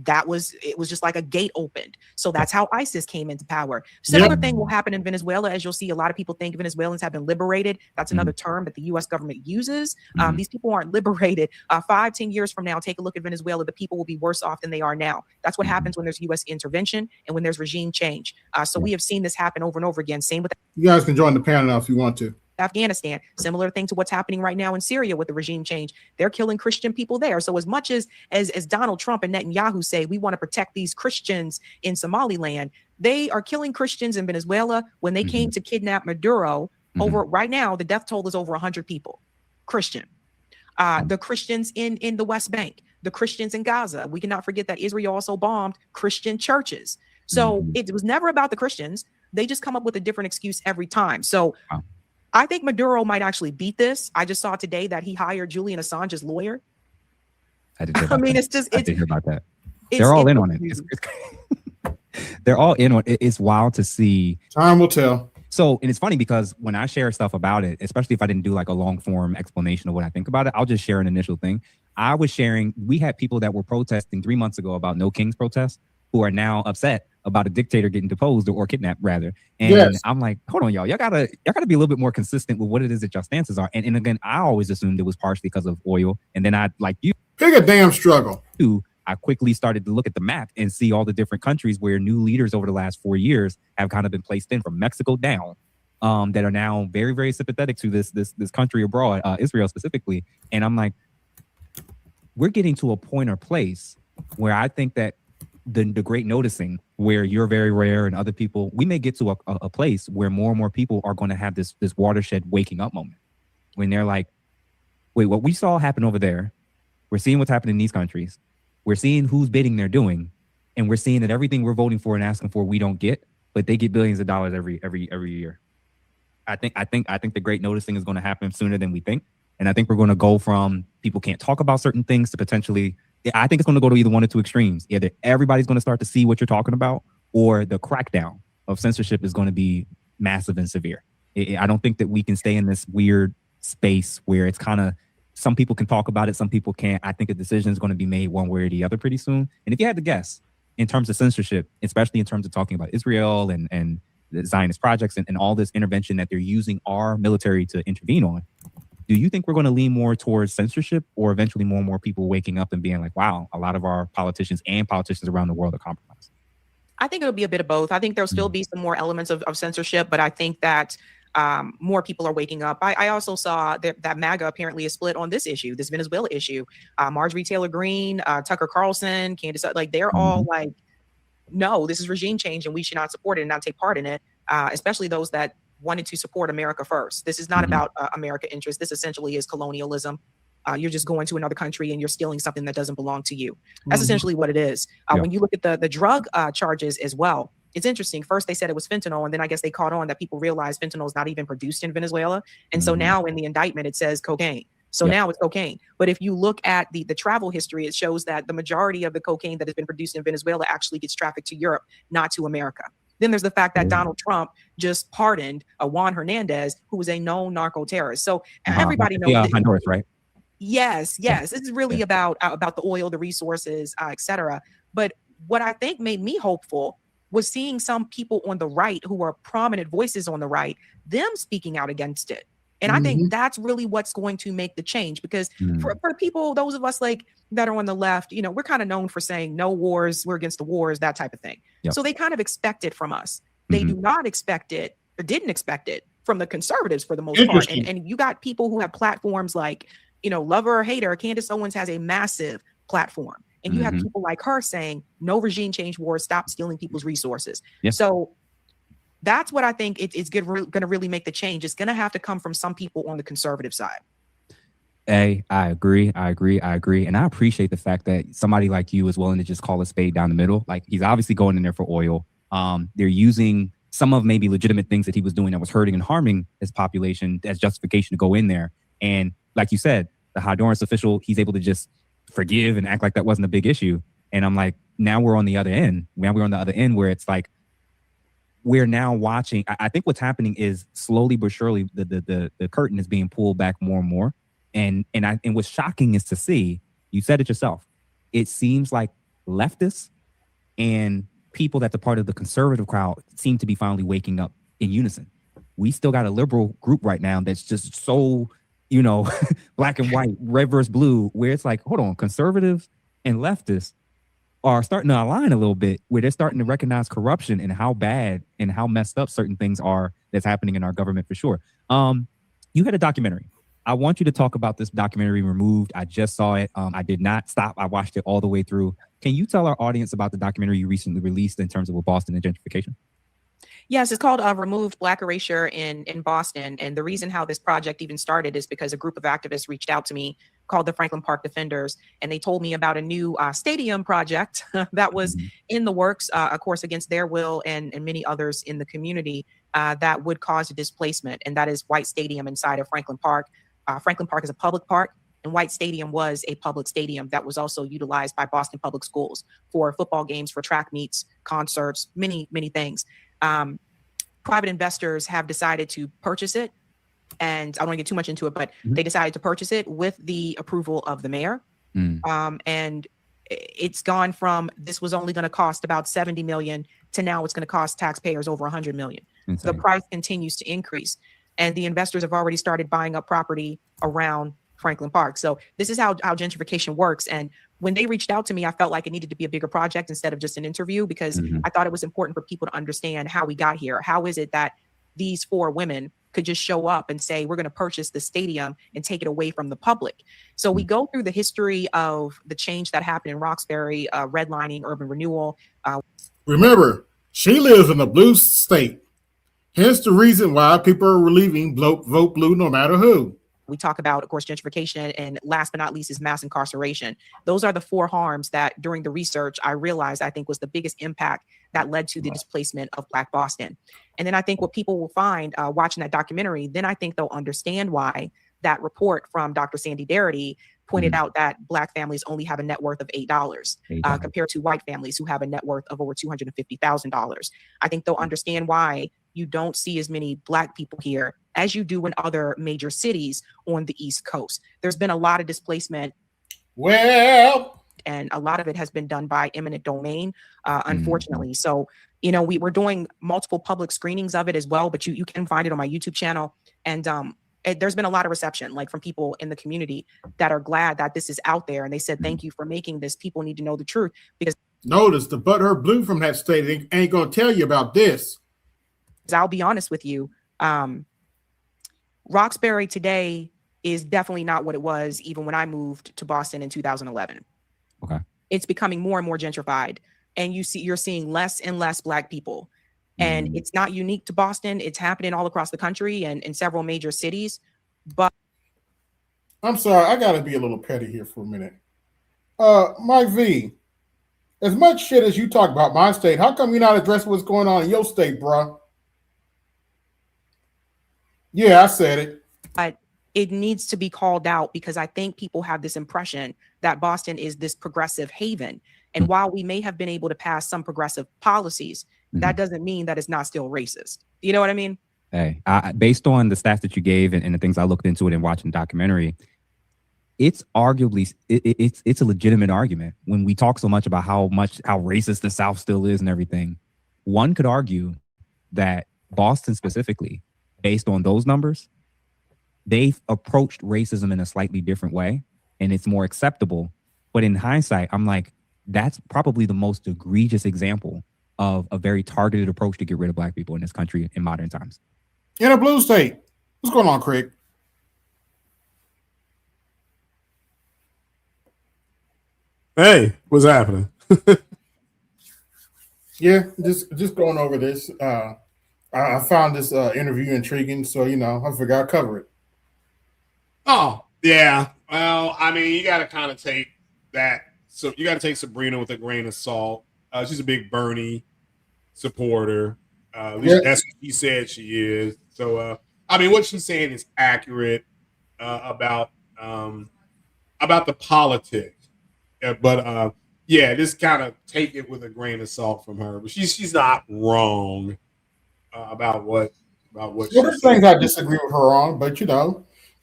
it was just like a gate opened. So that's how ISIS came into power. Similar thing will happen in Venezuela. As you'll see, a lot of people think Venezuelans have been liberated. That's another term that the U.S. government uses. These people aren't liberated. 5-10 years from now, take a look at Venezuela. The people will be worse off than they are now. That's what happens when there's U.S. intervention and when there's regime change. So we have seen this happen over and over again. Same with you guys can join the panel now if you want to. Afghanistan, similar thing to what's happening right now in Syria with the regime change. They're killing Christian people there. So as much as Donald Trump and Netanyahu say we want to protect these Christians in Somaliland, they are killing Christians in Venezuela. When they came to kidnap Maduro, over right now, the death toll is over 100 people, Christian. The Christians in the West Bank, the Christians in Gaza. We cannot forget that Israel also bombed Christian churches. So it was never about the Christians. They just come up with a different excuse every time. So I think Maduro might actually beat this. I just saw today that he hired Julian Assange's lawyer. I didn't hear about that. They're all in on it. They're all in on it. It's wild to see. Time will tell. So, and it's funny because when I share stuff about it, especially if I didn't do like a long form explanation of what I think about it, I'll just share an initial thing. I was sharing, we had people that were protesting 3 months ago about No Kings protests who are now upset about a dictator getting deposed or kidnapped rather. And I'm like, hold on, y'all gotta be a little bit more consistent with what it is that your stances are. And again, I always assumed it was partially because of oil. And then I, like you, pick a damn struggle. I quickly started to look at the map and see all the different countries where new leaders over the last 4 years have kind of been placed in, from Mexico down, that are now very, very sympathetic to this country abroad, Israel specifically. And I'm like, we're getting to a point or place where I think that the great noticing, where you're very rare and other people, we may get to a place where more and more people are going to have this watershed waking up moment when they're like, wait, what we saw happen over there, we're seeing what's happening in these countries. We're seeing whose bidding they're doing, and we're seeing that everything we're voting for and asking for we don't get, but they get billions of dollars every year. I think the great noticing is going to happen sooner than we think, and I think we're going to go from people can't talk about certain things to potentially, I think it's going to go to either one or two extremes. Either everybody's going to start to see what you're talking about, or the crackdown of censorship is going to be massive and severe. I don't think that we can stay in this weird space where it's kind of, some people can talk about it, some people can't. I think a decision is going to be made one way or the other pretty soon. And if you had to guess, in terms of censorship, especially in terms of talking about Israel and the Zionist projects and all this intervention that they're using our military to intervene on, do you think we're going to lean more towards censorship, or eventually more and more people waking up and being like, wow, a lot of our politicians and politicians around the world are compromised? I think it'll be a bit of both. I think there'll still be some more elements of censorship, but I think that more people are waking up. I also saw that MAGA apparently is split on this issue, this Venezuela issue. Marjorie Taylor Greene, Tucker Carlson, Candace, like they're all like, no, this is regime change and we should not support it and not take part in it, especially those that wanted to support America first. This is not about America interest. This essentially is colonialism. You're just going to another country and you're stealing something that doesn't belong to you. That's essentially what it is. When you look at the drug charges as well, it's interesting. First, they said it was fentanyl, and then I guess they caught on that people realized fentanyl is not even produced in Venezuela. And so now in the indictment, it says cocaine. So now it's cocaine. But if you look at the travel history, it shows that the majority of the cocaine that has been produced in Venezuela actually gets trafficked to Europe, not to America. Then there's the fact that Donald Trump just pardoned Juan Hernandez, who was a known narco terrorist. So everybody knows. Honduras, right? Yes. This is really about the oil, the resources, et cetera. But what I think made me hopeful was seeing some people on the right who are prominent voices on the right, them speaking out against it. And I think that's really what's going to make the change, because for people, those of us like that are on the left, you know, we're kind of known for saying no wars, we're against the wars, that type of thing. So they kind of expect it from us. They do not expect it or didn't expect it from the conservatives for the most part. And you got people who have platforms like, you know, lover or hater. Candace Owens has a massive platform. And you have people like her saying, no regime change wars, stop stealing people's resources. So that's what I think it's going to really make the change. It's going to have to come from some people on the conservative side. I agree. And I appreciate the fact that somebody like you is willing to just call a spade down the middle. Like, he's obviously going in there for oil. They're using some of maybe legitimate things that he was doing that was hurting and harming his population as justification to go in there. And like you said, the Honduras official, he's able to just forgive and act like that wasn't a big issue. And I'm like, now we're on the other end. Now we're on the other end where it's like, we're now watching. I think what's happening is slowly but surely the curtain is being pulled back more and more. And what's shocking is to see, you said it yourself, it seems like leftists and people that's a part of the conservative crowd seem to be finally waking up in unison. We still got a liberal group right now that's just so, you know, black and white, red versus blue, where it's like, hold on, conservatives and leftists are starting to align a little bit, where they're starting to recognize corruption and how bad and how messed up certain things are that's happening in our government for sure. You had a documentary. I want you to talk about this documentary, Removed. I just saw it. I did not stop. I watched it all the way through. Can you tell our audience about the documentary you recently released in terms of with Boston and gentrification? Yes, it's called Removed: Black Erasure in Boston. And the reason how this project even started is because a group of activists reached out to me called the Franklin Park Defenders. And they told me about a new stadium project that was in the works, of course, against their will and many others in the community that would cause a displacement. And that is White Stadium inside of Franklin Park. Franklin Park is a public park, and White Stadium was a public stadium that was also utilized by Boston Public Schools for football games, for track meets, concerts, many, many things. Private investors have decided to purchase it. And I don't want to get too much into it, but they decided to purchase it with the approval of the mayor. And it's gone from, this was only going to cost about 70 million to now it's going to cost taxpayers over 100 million. Insane. The price continues to increase. And the investors have already started buying up property around Franklin Park. So this is how gentrification works. And when they reached out to me, I felt like it needed to be a bigger project instead of just an interview, because I thought it was important for people to understand how we got here. How is it that these four women could just show up and say, we're going to purchase the stadium and take it away from the public? So we go through the history of the change that happened in Roxbury, redlining, urban renewal. Remember, she lives in a blue state. Hence the reason why people are leaving, vote blue no matter who. We talk about, of course, gentrification, and last but not least is mass incarceration. Those are the four harms that during the research I realized I think was the biggest impact that led to the displacement of Black Boston. And then I think what people will find watching that documentary, then I think they'll understand why that report from Dr. Sandy Darity pointed out that Black families only have a net worth of $8 compared to white families who have a net worth of over $250,000. I think they'll understand why you don't see as many Black people here as you do in other major cities on the East Coast. There's been a lot of displacement. Well, and a lot of it has been done by eminent domain, unfortunately. So, you know, we're doing multiple public screenings of it as well, but you can find it on my YouTube channel. And there's been a lot of reception, like from people in the community that are glad that this is out there. And they said, thank you for making this. People need to know the truth, because Notice the butthurt blue from that state ain't gonna tell you about this. I'll be honest with you. Roxbury today is definitely not what it was even when I moved to Boston in 2011. Okay. It's becoming more and more gentrified, and you're seeing less and less Black people. And it's not unique to Boston. It's happening all across the country and in several major cities. But I'm sorry, I gotta be a little petty here for a minute. Mike V, as much shit as you talk about my state, how come you're not addressing what's going on in your state, bruh? Yeah, I said it. But it needs to be called out because I think people have this impression that Boston is this progressive haven. And while we may have been able to pass some progressive policies, that doesn't mean that it's not still racist. You know what I mean? Hey, based on the stats that you gave and the things I looked into it and watching the documentary, it's arguably it's a legitimate argument when we talk so much about how racist the South still is and everything. One could argue that Boston specifically, based on those numbers, they've approached racism in a slightly different way and it's more acceptable. But in hindsight, I'm like, that's probably the most egregious example of a very targeted approach to get rid of Black people in this country in modern times. In a blue state. What's going on, Craig? Hey, what's happening? Yeah, just going over this. I found this interview intriguing, so I figured I'd cover it. Oh, yeah. Well, I mean, you got to kind of take that. So you got to take Sabrina with a grain of salt. She's a big Bernie supporter. At least that's what she said she is. So, I mean, what she's saying is accurate about the politics. But yeah, just kind of take it with a grain of salt from her. But she's not wrong about what. Well, there's things I disagree with her on, but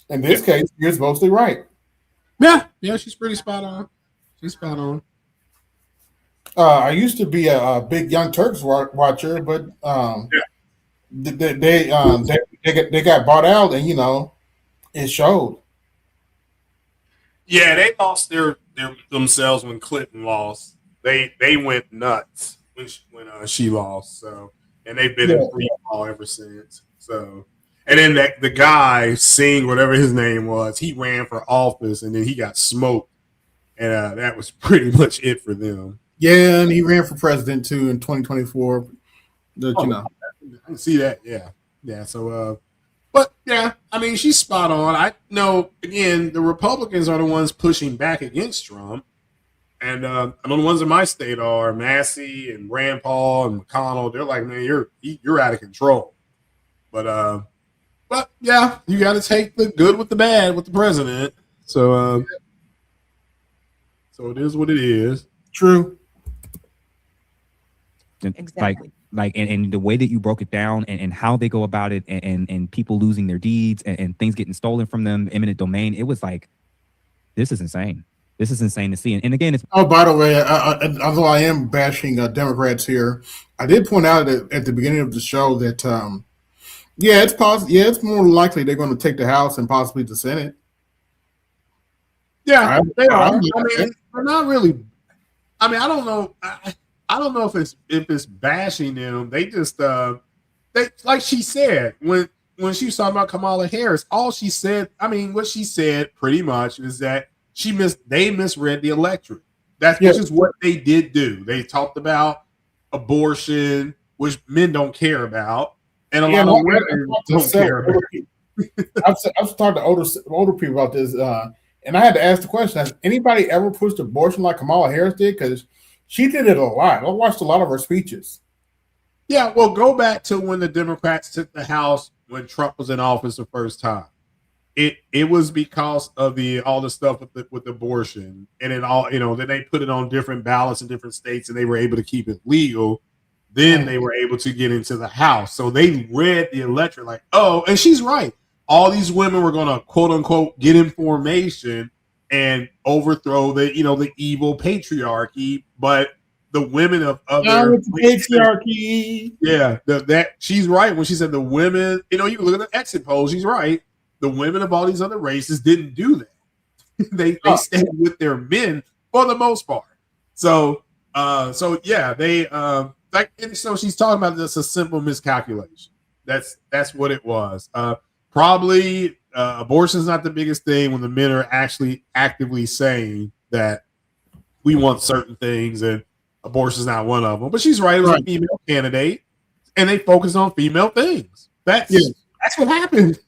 in this case, you're mostly right. Yeah, she's pretty spot on. She's spot on. I used to be a big Young Turks watcher, but they got bought out, and it showed. Yeah, they lost their themselves when Clinton lost. They went nuts when she lost. So, and they've been in free fall ever since. So, and then the guy, Singh, whatever his name was, he ran for office, and then he got smoked, and that was pretty much it for them. Yeah, and he ran for president too in 2024. I can see that. Yeah. So, but yeah, I mean, she's spot on. I know. Again, the Republicans are the ones pushing back against Trump, and the ones in my state are Massey and Rand Paul and McConnell. They're like, man, you're out of control. But yeah, you got to take the good with the bad with the president. So, so it is what it is. True. Exactly. And the way that you broke it down and how they go about it and people losing their deeds and things getting stolen from them, eminent domain, it was like, this is insane. This is insane to see. And again, it's... Oh, by the way, although I am bashing Democrats here, I did point out at the beginning of the show that, it's possible. Yeah, it's more likely they're going to take the House and possibly the Senate. Yeah, they are. I mean, they're not really. I mean, I don't know. I don't know if it's bashing them. They just they, like she said when she was talking about Kamala Harris, all she said, I mean, what she said pretty much is that they misread the electorate. Which is what they did do. They talked about abortion, which men don't care about, and a lot of women don't care about. I've talked to older people about this, and I had to ask the question: has anybody ever pushed abortion like Kamala Harris did? Because she did it a lot. I watched a lot of her speeches. Yeah, well, go back to when the Democrats took the House when Trump was in office the first time. It was because of all the stuff with abortion, and it all, then they put it on different ballots in different states, and they were able to keep it legal. Then they were able to get into the House. So they read the electorate like, oh, and she's right. All these women were going to quote unquote get information and overthrow the evil patriarchy, but the women of other patriarchy. Yeah, that she's right when she said the women. You can look at the exit polls. She's right. The women of all these other races didn't do that. they stayed with their men for the most part. So So yeah, they like, and so she's talking about this a simple miscalculation. That's what it was. Probably abortion's not the biggest thing when the men are actually actively saying that we want certain things and abortion's not one of them. But she's right, it was a female candidate, and they focused on female things. That's what happened.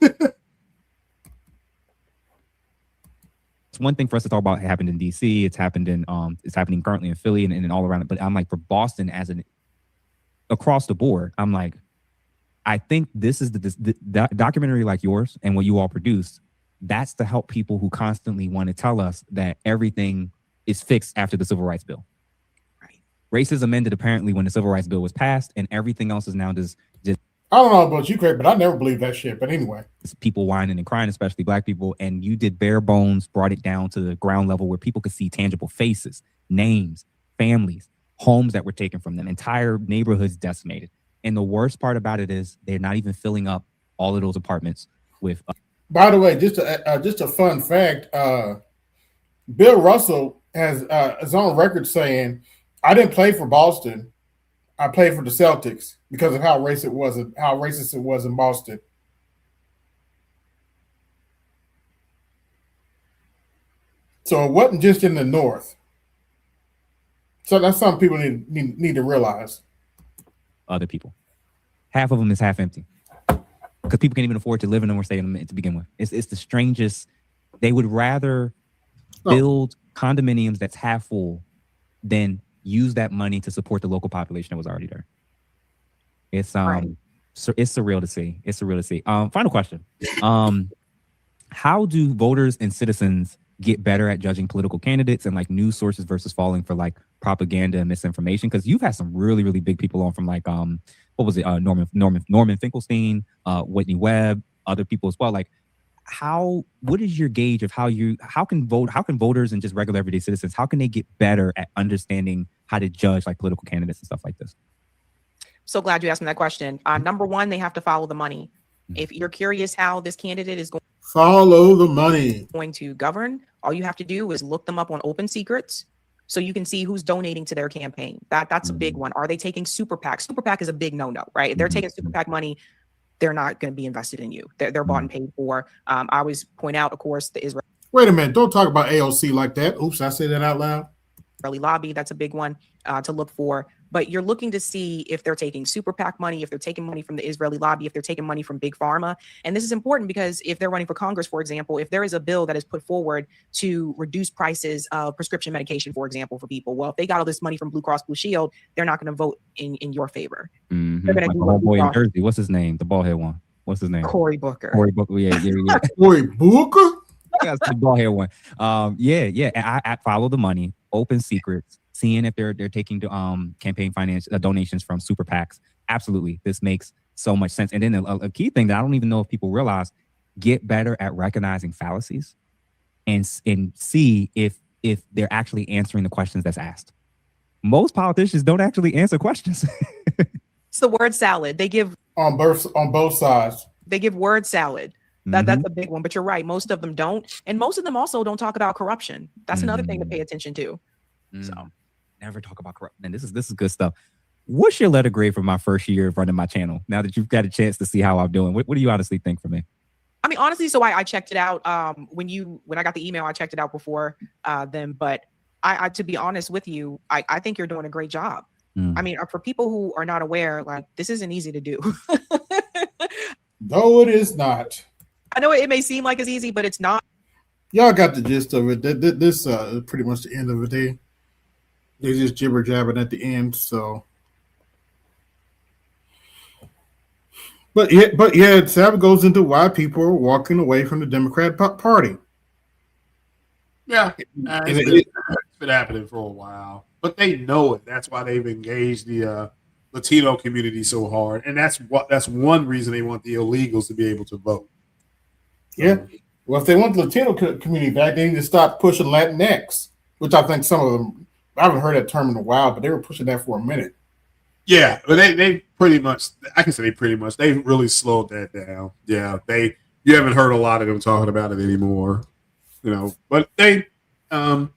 It's one thing for us to talk about. It happened in DC. It's happened in it's happening currently in Philly and all around it. But I'm like, for Boston as an across the board, I'm like, I think this is the documentary like yours and what you all produce. That's to help people who constantly want to tell us that everything is fixed after the Civil Rights Bill. Right. Racism ended apparently when the Civil Rights Bill was passed, and everything else is now just I don't know about you, Craig, but I never believed that shit. But anyway, people whining and crying, especially Black people, and you did bare bones, brought it down to the ground level where people could see tangible faces, names, families, homes that were taken from them, entire neighborhoods decimated. And the worst part about it is they're not even filling up all of those apartments with. By the way, just a fun fact: Bill Russell is on record saying, "I didn't play for Boston. I played for the Celtics because of how racist it was in Boston." So it wasn't just in the North. So that's something people need to realize. Other people, half of them is half empty because people can't even afford to live in them or stay in them to begin with. It's the strangest. They would rather build condominiums that's half full than use that money to support the local population that was already there. It's so it's surreal to see. It's surreal to see. Final question. How do voters and citizens get better at judging political candidates and like news sources versus falling for like propaganda and misinformation? Because you've had some really, really big people on from like what was it? Norman Finkelstein, Whitney Webb, other people as well. Like, what is your gauge of how can voters and just regular everyday citizens, how can they get better at understanding how to judge like political candidates and stuff like this? So glad you asked me that question. Number one, they have to follow the money. If you're curious how this candidate is going follow the money going to govern, all you have to do is look them up on Open Secrets so you can see who's donating to their campaign. That's a big one. Are they taking super PAC? Super PAC is a big no-no, right? If they're taking super PAC money, they're not going to be invested in you. They're bought and paid for. I always point out, of course, the Israel. Wait a minute. Don't talk about AOC like that. Oops, I said that out loud. Israeli lobby. That's a big one to look for. But you're looking to see if they're taking super PAC money, if they're taking money from the Israeli lobby, if they're taking money from big pharma. And this is important because if they're running for Congress, for example, if there is a bill that is put forward to reduce prices of prescription medication, for example, for people, well, if they got all this money from Blue Cross Blue Shield, they're not going to vote in your favor. Mm-hmm. They're going to like boy in Jersey. What's his name? The bald head one. What's his name? Cory Booker. Cory Booker. Yeah. Cory Booker. That's the bald head one. Yeah. I follow the money. Open Secrets. Seeing if they're taking campaign finance donations from super PACs. Absolutely, this makes so much sense. And then a key thing that I don't even know if people realize: get better at recognizing fallacies, and see if they're actually answering the questions that's asked. Most politicians don't actually answer questions. It's the word salad. They give on both sides. They give word salad. That's a big one. But you're right. Most of them don't, and most of them also don't talk about corruption. That's another thing to pay attention to. So. Never talk about corruption. And this is good stuff. What's your letter grade for my first year of running my channel? Now that you've got a chance to see how I'm doing, what do you honestly think for me? I mean, honestly, so I checked it out. When I got the email, I checked it out before then. But I to be honest with you, I think you're doing a great job. I mean, for people who are not aware, like this isn't easy to do. No, it is not. I know it may seem like it's easy, but it's not. Y'all got the gist of it. This is pretty much the end of the day. They're just jibber jabbing at the end. So, but yeah, Sam goes into why people are walking away from the Democrat Party. Yeah, it's been happening for a while, but they know it. That's why they've engaged the Latino community so hard, and that's one reason they want the illegals to be able to vote. Yeah, well, if they want the Latino community back, they need to stop pushing Latinx, which I think some of them. I haven't heard that term in a while, but they were pushing that for a minute. Yeah, but they pretty much. I can say they really slowed that down. Yeah, you haven't heard a lot of them talking about it anymore. But they, yeah,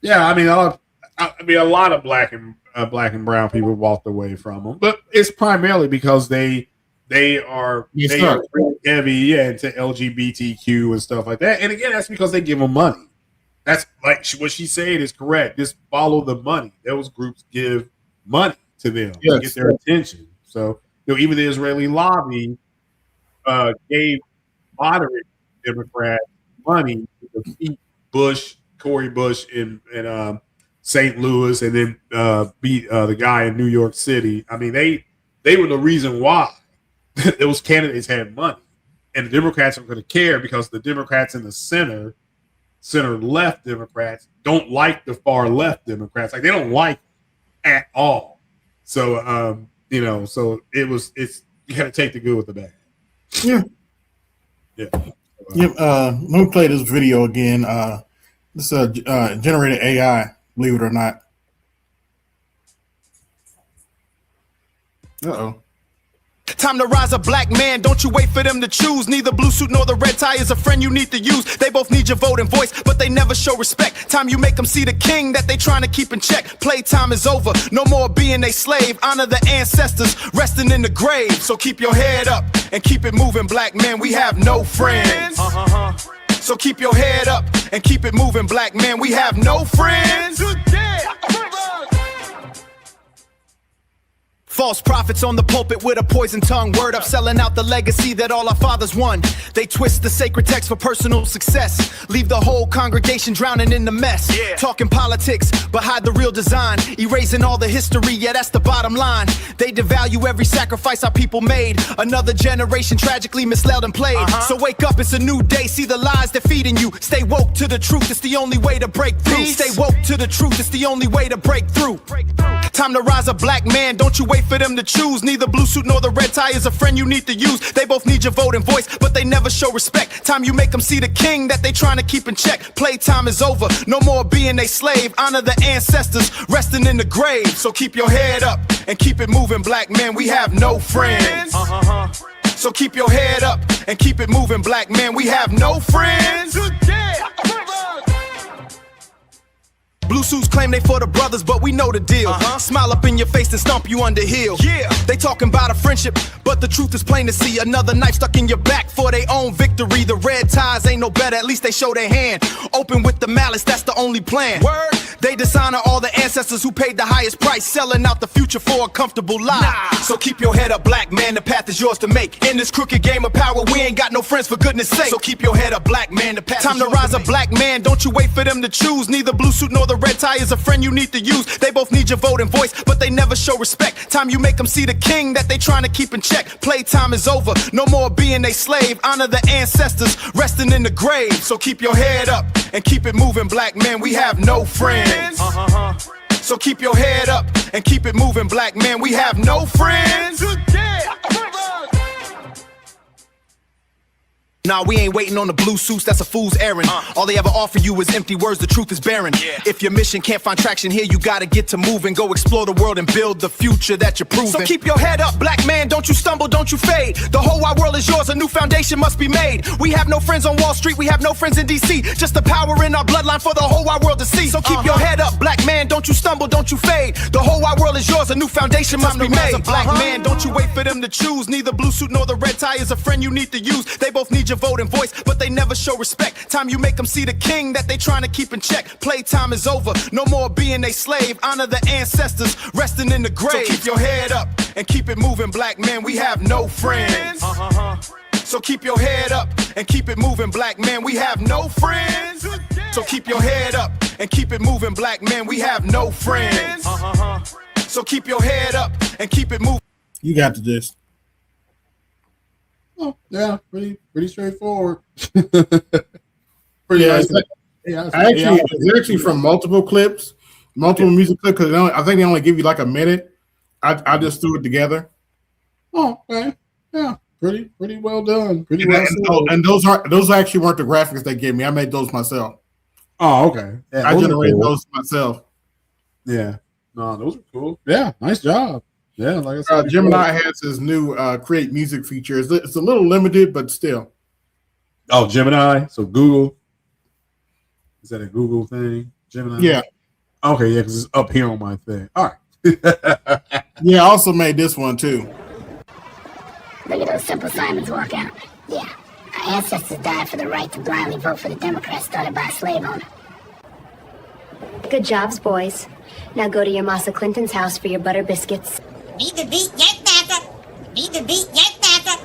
I mean, a lot of black and black and brown people walked away from them, but it's primarily because they are really heavy into LGBTQ and stuff like that. And again, that's because they give them money. That's like what she said is correct. Just follow the money. Those groups give money to them to get their attention. So even the Israeli lobby gave moderate Democrats money to beat Cory Bush in St. Louis, and then beat the guy in New York City. I mean, they were the reason why those candidates had money, and the Democrats are going to care because the Democrats in the center left Democrats don't like the far left Democrats. Like, they don't like at all. So so it's you got to take the good with the bad. Yeah. Let me play this video again. This is generated AI, believe it or not. Uh-oh. Time to rise a black man, don't you wait for them to choose. Neither blue suit nor the red tie is a friend you need to use. They both need your vote and voice, but they never show respect. Time you make them see the king that they trying to keep in check. Playtime is over, no more being a slave. Honor the ancestors resting in the grave. So keep your head up and keep it moving, black man, we have no friends. So keep your head up and keep it moving, black man, we have no friends. False prophets on the pulpit with a poison tongue. Word up, selling out the legacy that all our fathers won. They twist the sacred text for personal success. Leave the whole congregation drowning in the mess. Talking politics, but hide the real design. Erasing all the history, yeah, that's the bottom line. They devalue every sacrifice our people made. Another generation tragically misled and played. So wake up, it's a new day. See the lies they're feeding you. Stay woke to the truth, it's the only way to break through. Stay woke to the truth, it's the only way to break through. Time to rise a black man, don't you wait for them to choose. Neither blue suit nor the red tie is a friend you need to use. They both need your vote and voice, but they never show respect. Time you make them see the king that they trying to keep in check. Playtime is over, no more being a slave. Honor the ancestors resting in the grave. So keep your head up and keep it moving, black man, we have no friends. So keep your head up and keep it moving, black man, we have no friends. Blue suits claim they for the brothers, but we know the deal. Smile up in your face and stomp you under heel. They talking about a friendship, but the truth is plain to see. Another knife stuck in your back for their own victory. The red ties ain't no better, at least they show their hand. Open with the malice, that's the only plan. Word. They dishonor all the ancestors who paid the highest price, selling out the future for a comfortable life. So keep your head up, black man, the path is yours to make. In this crooked game of power, we ain't got no friends, for goodness sake. So keep your head up, black man, the path is yours to make. Time to rise a black man, don't you wait for them to choose. Neither blue suit nor the red tie is a friend you need to use. They both need your vote and voice, but they never show respect. Time you make them see the king that they trying to keep in check. Playtime is over, no more being a slave. Honor the ancestors resting in the grave. So keep your head up and keep it moving, black man, we have no friends. So keep your head up and keep it moving, black man, we have no friends. Nah, we ain't waiting on the blue suits, that's a fool's errand. All they ever offer you is empty words, the truth is barren. If your mission can't find traction here, you gotta get to moving. Go explore the world and build the future that you're proving. So keep your head up, black man, don't you stumble, don't you fade. The whole wide world is yours, a new foundation must be made. We have no friends on Wall Street, we have no friends in DC. Just the power in our bloodline for the whole wide world to see. So keep your head up, black man, don't you stumble, don't you fade. The whole wide world is yours, a new foundation must be made. Black man, don't you wait for them to choose. Neither blue suit nor the red tie is a friend you need to use. They both need your vote and voice, but they never show respect. Time you make them see the king that they trying to keep in check. Playtime is over, no more being a slave. Honor the ancestors resting in the grave. So keep your head up and keep it moving, black man, we have no friends. So keep your head up and keep it moving, black man, we have no friends. So keep your head up and keep it moving, black man, we have no friends. So keep your head up and keep it moving. You got the gist. Oh, yeah, pretty straightforward. Pretty nice. It's actually from multiple clips, multiple music clips, because I think they only give you like a minute. I just threw it together. Oh, okay. Yeah, pretty well done. And those actually weren't the graphics they gave me. I made those myself. Oh, okay. Yeah, I generated those myself. Yeah. No, those are cool. Yeah, nice job. Yeah, like I said, Gemini has his new create music feature. It's a little limited, but still. Oh, Gemini. So Google. Is that a Google thing? Gemini? Yeah. Okay, yeah, because it's up here on my thing. All right. Yeah, I also made this one too. Look at those Simple Simons walk out. Yeah, our ancestors died for the right to blindly vote for the Democrats started by a slave owner. Good jobs, boys. Now go to your Massa Clinton's house for your butter biscuits. Beat the beat, get better. Beat the beat, get better.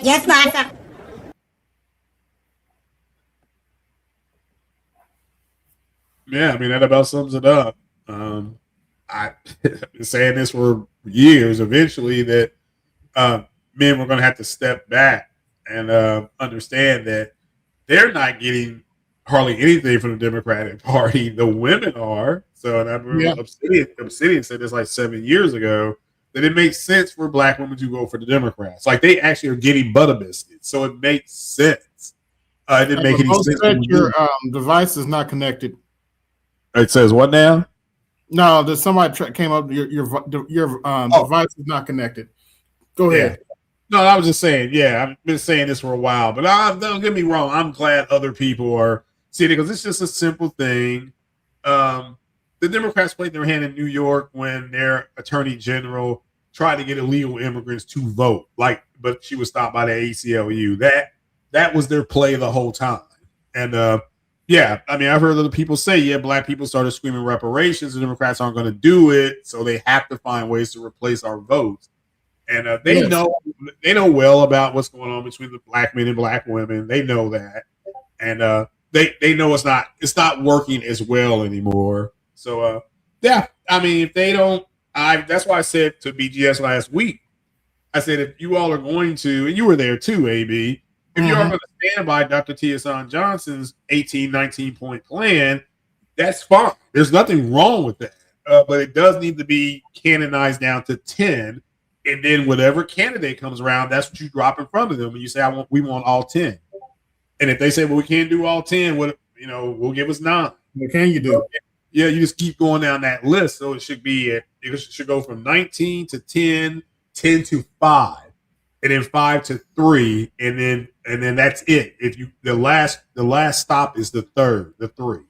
Yes, master. Yeah, I mean that about sums it up. I've been saying this for years. Eventually, that men were going to have to step back and understand that they're not getting hardly anything from the Democratic Party. The women are. So, and I remember Obsidian said this like 7 years ago that it makes sense for black women to go for the Democrats. Like they actually are getting butter biscuits, so it makes sense. It didn't make any sense. Your device is not connected. It says what now? No, there's somebody came up. Your device is not connected. Go ahead. Yeah. No, I was just saying. Yeah, I've been saying this for a while, but don't get me wrong. I'm glad other people are seeing it because it's just a simple thing. The Democrats played their hand in New York when their attorney general tried to get illegal immigrants to vote. But she was stopped by the ACLU. That was their play the whole time. And yeah, I mean, I've heard other people say, yeah, black people started screaming reparations. The Democrats aren't going to do it, so they have to find ways to replace our votes. And they know well about what's going on between the black men and black women. They know that, and they know it's not working as well anymore. So yeah, I mean, if they don't, that's why I said to BGS last week, I said if you all are going to, and you were there too, AB. If you are going to stand by Dr. Tiasan Johnson's 19 point plan, that's fine. There's nothing wrong with that. But it does need to be canonized down to 10. And then whatever candidate comes around, that's what you drop in front of them. And you say, we want all 10. And if they say, well, we can't do all 10, we'll give us 9. What can you do? Yeah, you just keep going down that list. So it should go from 19 to 10, 10 to 5. And then 5 to 3, and then that's it. If the last stop is the 3. If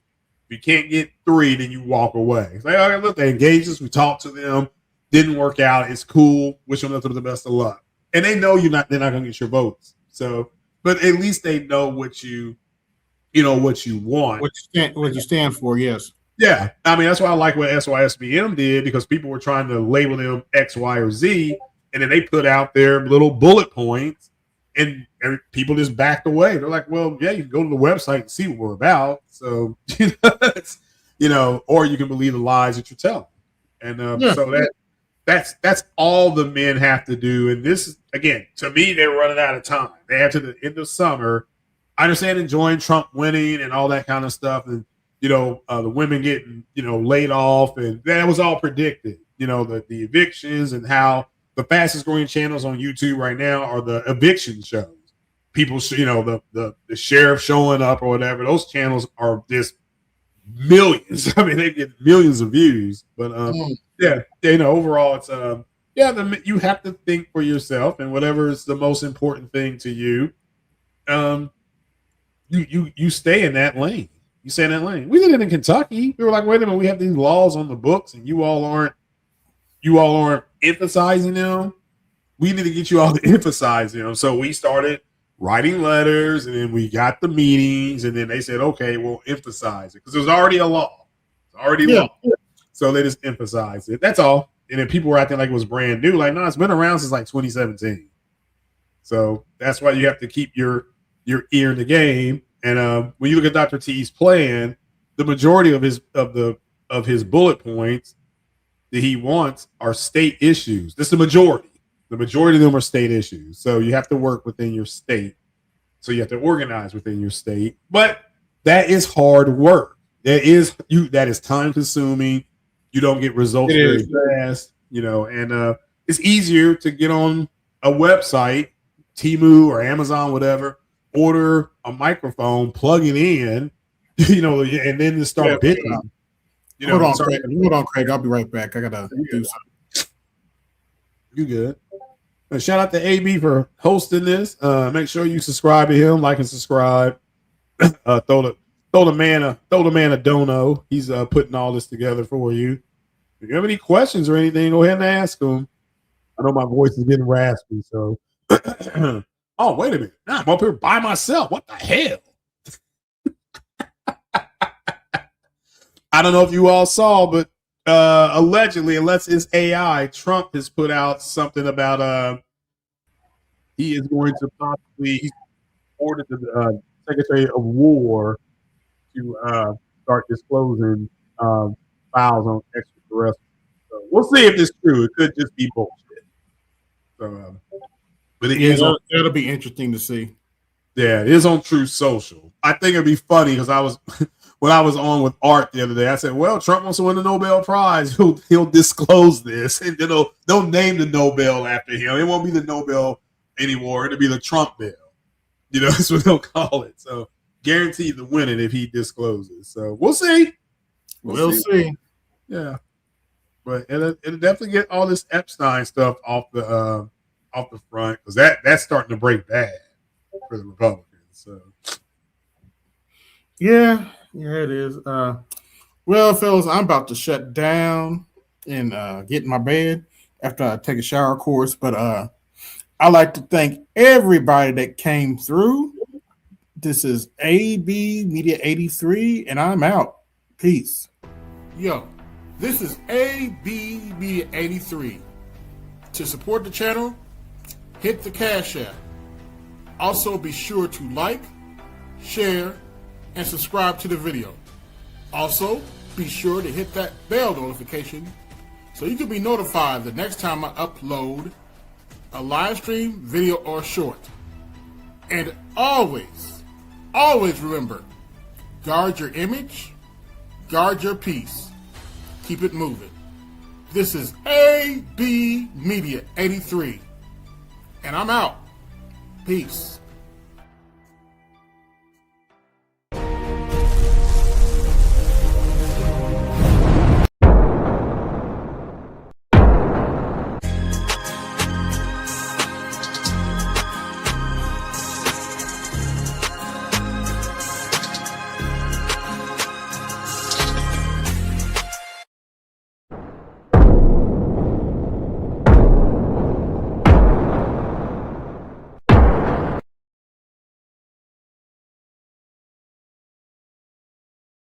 you can't get 3, then you walk away. It's like, okay, look, they engaged us, we talked to them, didn't work out, it's cool, wish them nothing but the best of luck. And they know they're not gonna get your votes. So, but at least they know what you want. What you stand for, yes. Yeah. I mean, that's why I like what SYSBM did, because people were trying to label them X, Y, or Z. And then they put out their little bullet points, and people just backed away. They're like, "Well, yeah, you can go to the website and see what we're about." So, or you can believe the lies that you're telling. And so that's all the men have to do. And this, again, to me, they're running out of time. They have to the end of summer. I understand enjoying Trump winning and all that kind of stuff, and the women getting laid off, and that was all predicted. The evictions and how. The fastest growing channels on YouTube right now are the eviction shows. People, the sheriff showing up or whatever. Those channels are just millions. I mean, they get millions of views. But overall, it's you have to think for yourself, and whatever is the most important thing to you, you stay in that lane. You stay in that lane. We did it in Kentucky. We were like, wait a minute, we have these laws on the books, and you all aren't emphasizing them. We need to get you all to emphasize them. So we started writing letters, and then we got the meetings, and then they said, okay, we'll emphasize it because it was already a law. It's already law. So they just emphasized it. That's all. And then people were acting like it was brand new. Like, no, it's been around since like 2017. So that's why you have to keep your ear in the game. And when you look at Dr. T's plan, the majority of his bullet points that he wants are state issues. That's the majority. The majority of them are state issues. So you have to work within your state. So you have to organize within your state. But that is hard work. That is time consuming. You don't get results very fast, and it's easier to get on a website, Temu or Amazon, whatever, order a microphone, plug it in, and then just start bitching. Hold on, Craig. I'll be right back. I gotta do something. You good? Shout out to AB for hosting this. Make sure you subscribe to him, like and subscribe. Throw throw the man a dono. He's putting all this together for you. If you have any questions or anything, go ahead and ask him. I know my voice is getting raspy, so. Oh, wait a minute. Nah, I'm up here by myself. What the hell? I don't know if you all saw, but allegedly, unless it's AI, Trump has put out something about he is going to he's ordered the Secretary of War to start disclosing files on extraterrestrials. So we'll see if it's true. It could just be bullshit. So, but that'll be interesting to see. Yeah, it is on Truth Social. I think it'd be funny because when I was on with Art the other day, I said, "Well, Trump wants to win the Nobel Prize. He'll disclose this, and they'll name the Nobel after him. It won't be the Nobel anymore. It'll be the Trump Bell. That's what they'll call it. So guaranteed to win it if he discloses. So we'll see. We'll see. Yeah, but it'll definitely get all this Epstein stuff off the front because that's starting to break bad for the Republicans. So yeah, it is. Well, fellas, I'm about to shut down and get in my bed after I take a shower, of course. But I'd like to thank everybody that came through. This is ABMedia83, and I'm out. Peace. Yo, this is ABMedia83. To support the channel, hit the Cash App. Also, be sure to like, share, and subscribe to the video. Also, be sure to hit that bell notification so you can be notified the next time I upload a live stream, video, or short. And always remember, guard your image, guard your peace. Keep it moving. This is ABMedia83, and I'm out. Peace.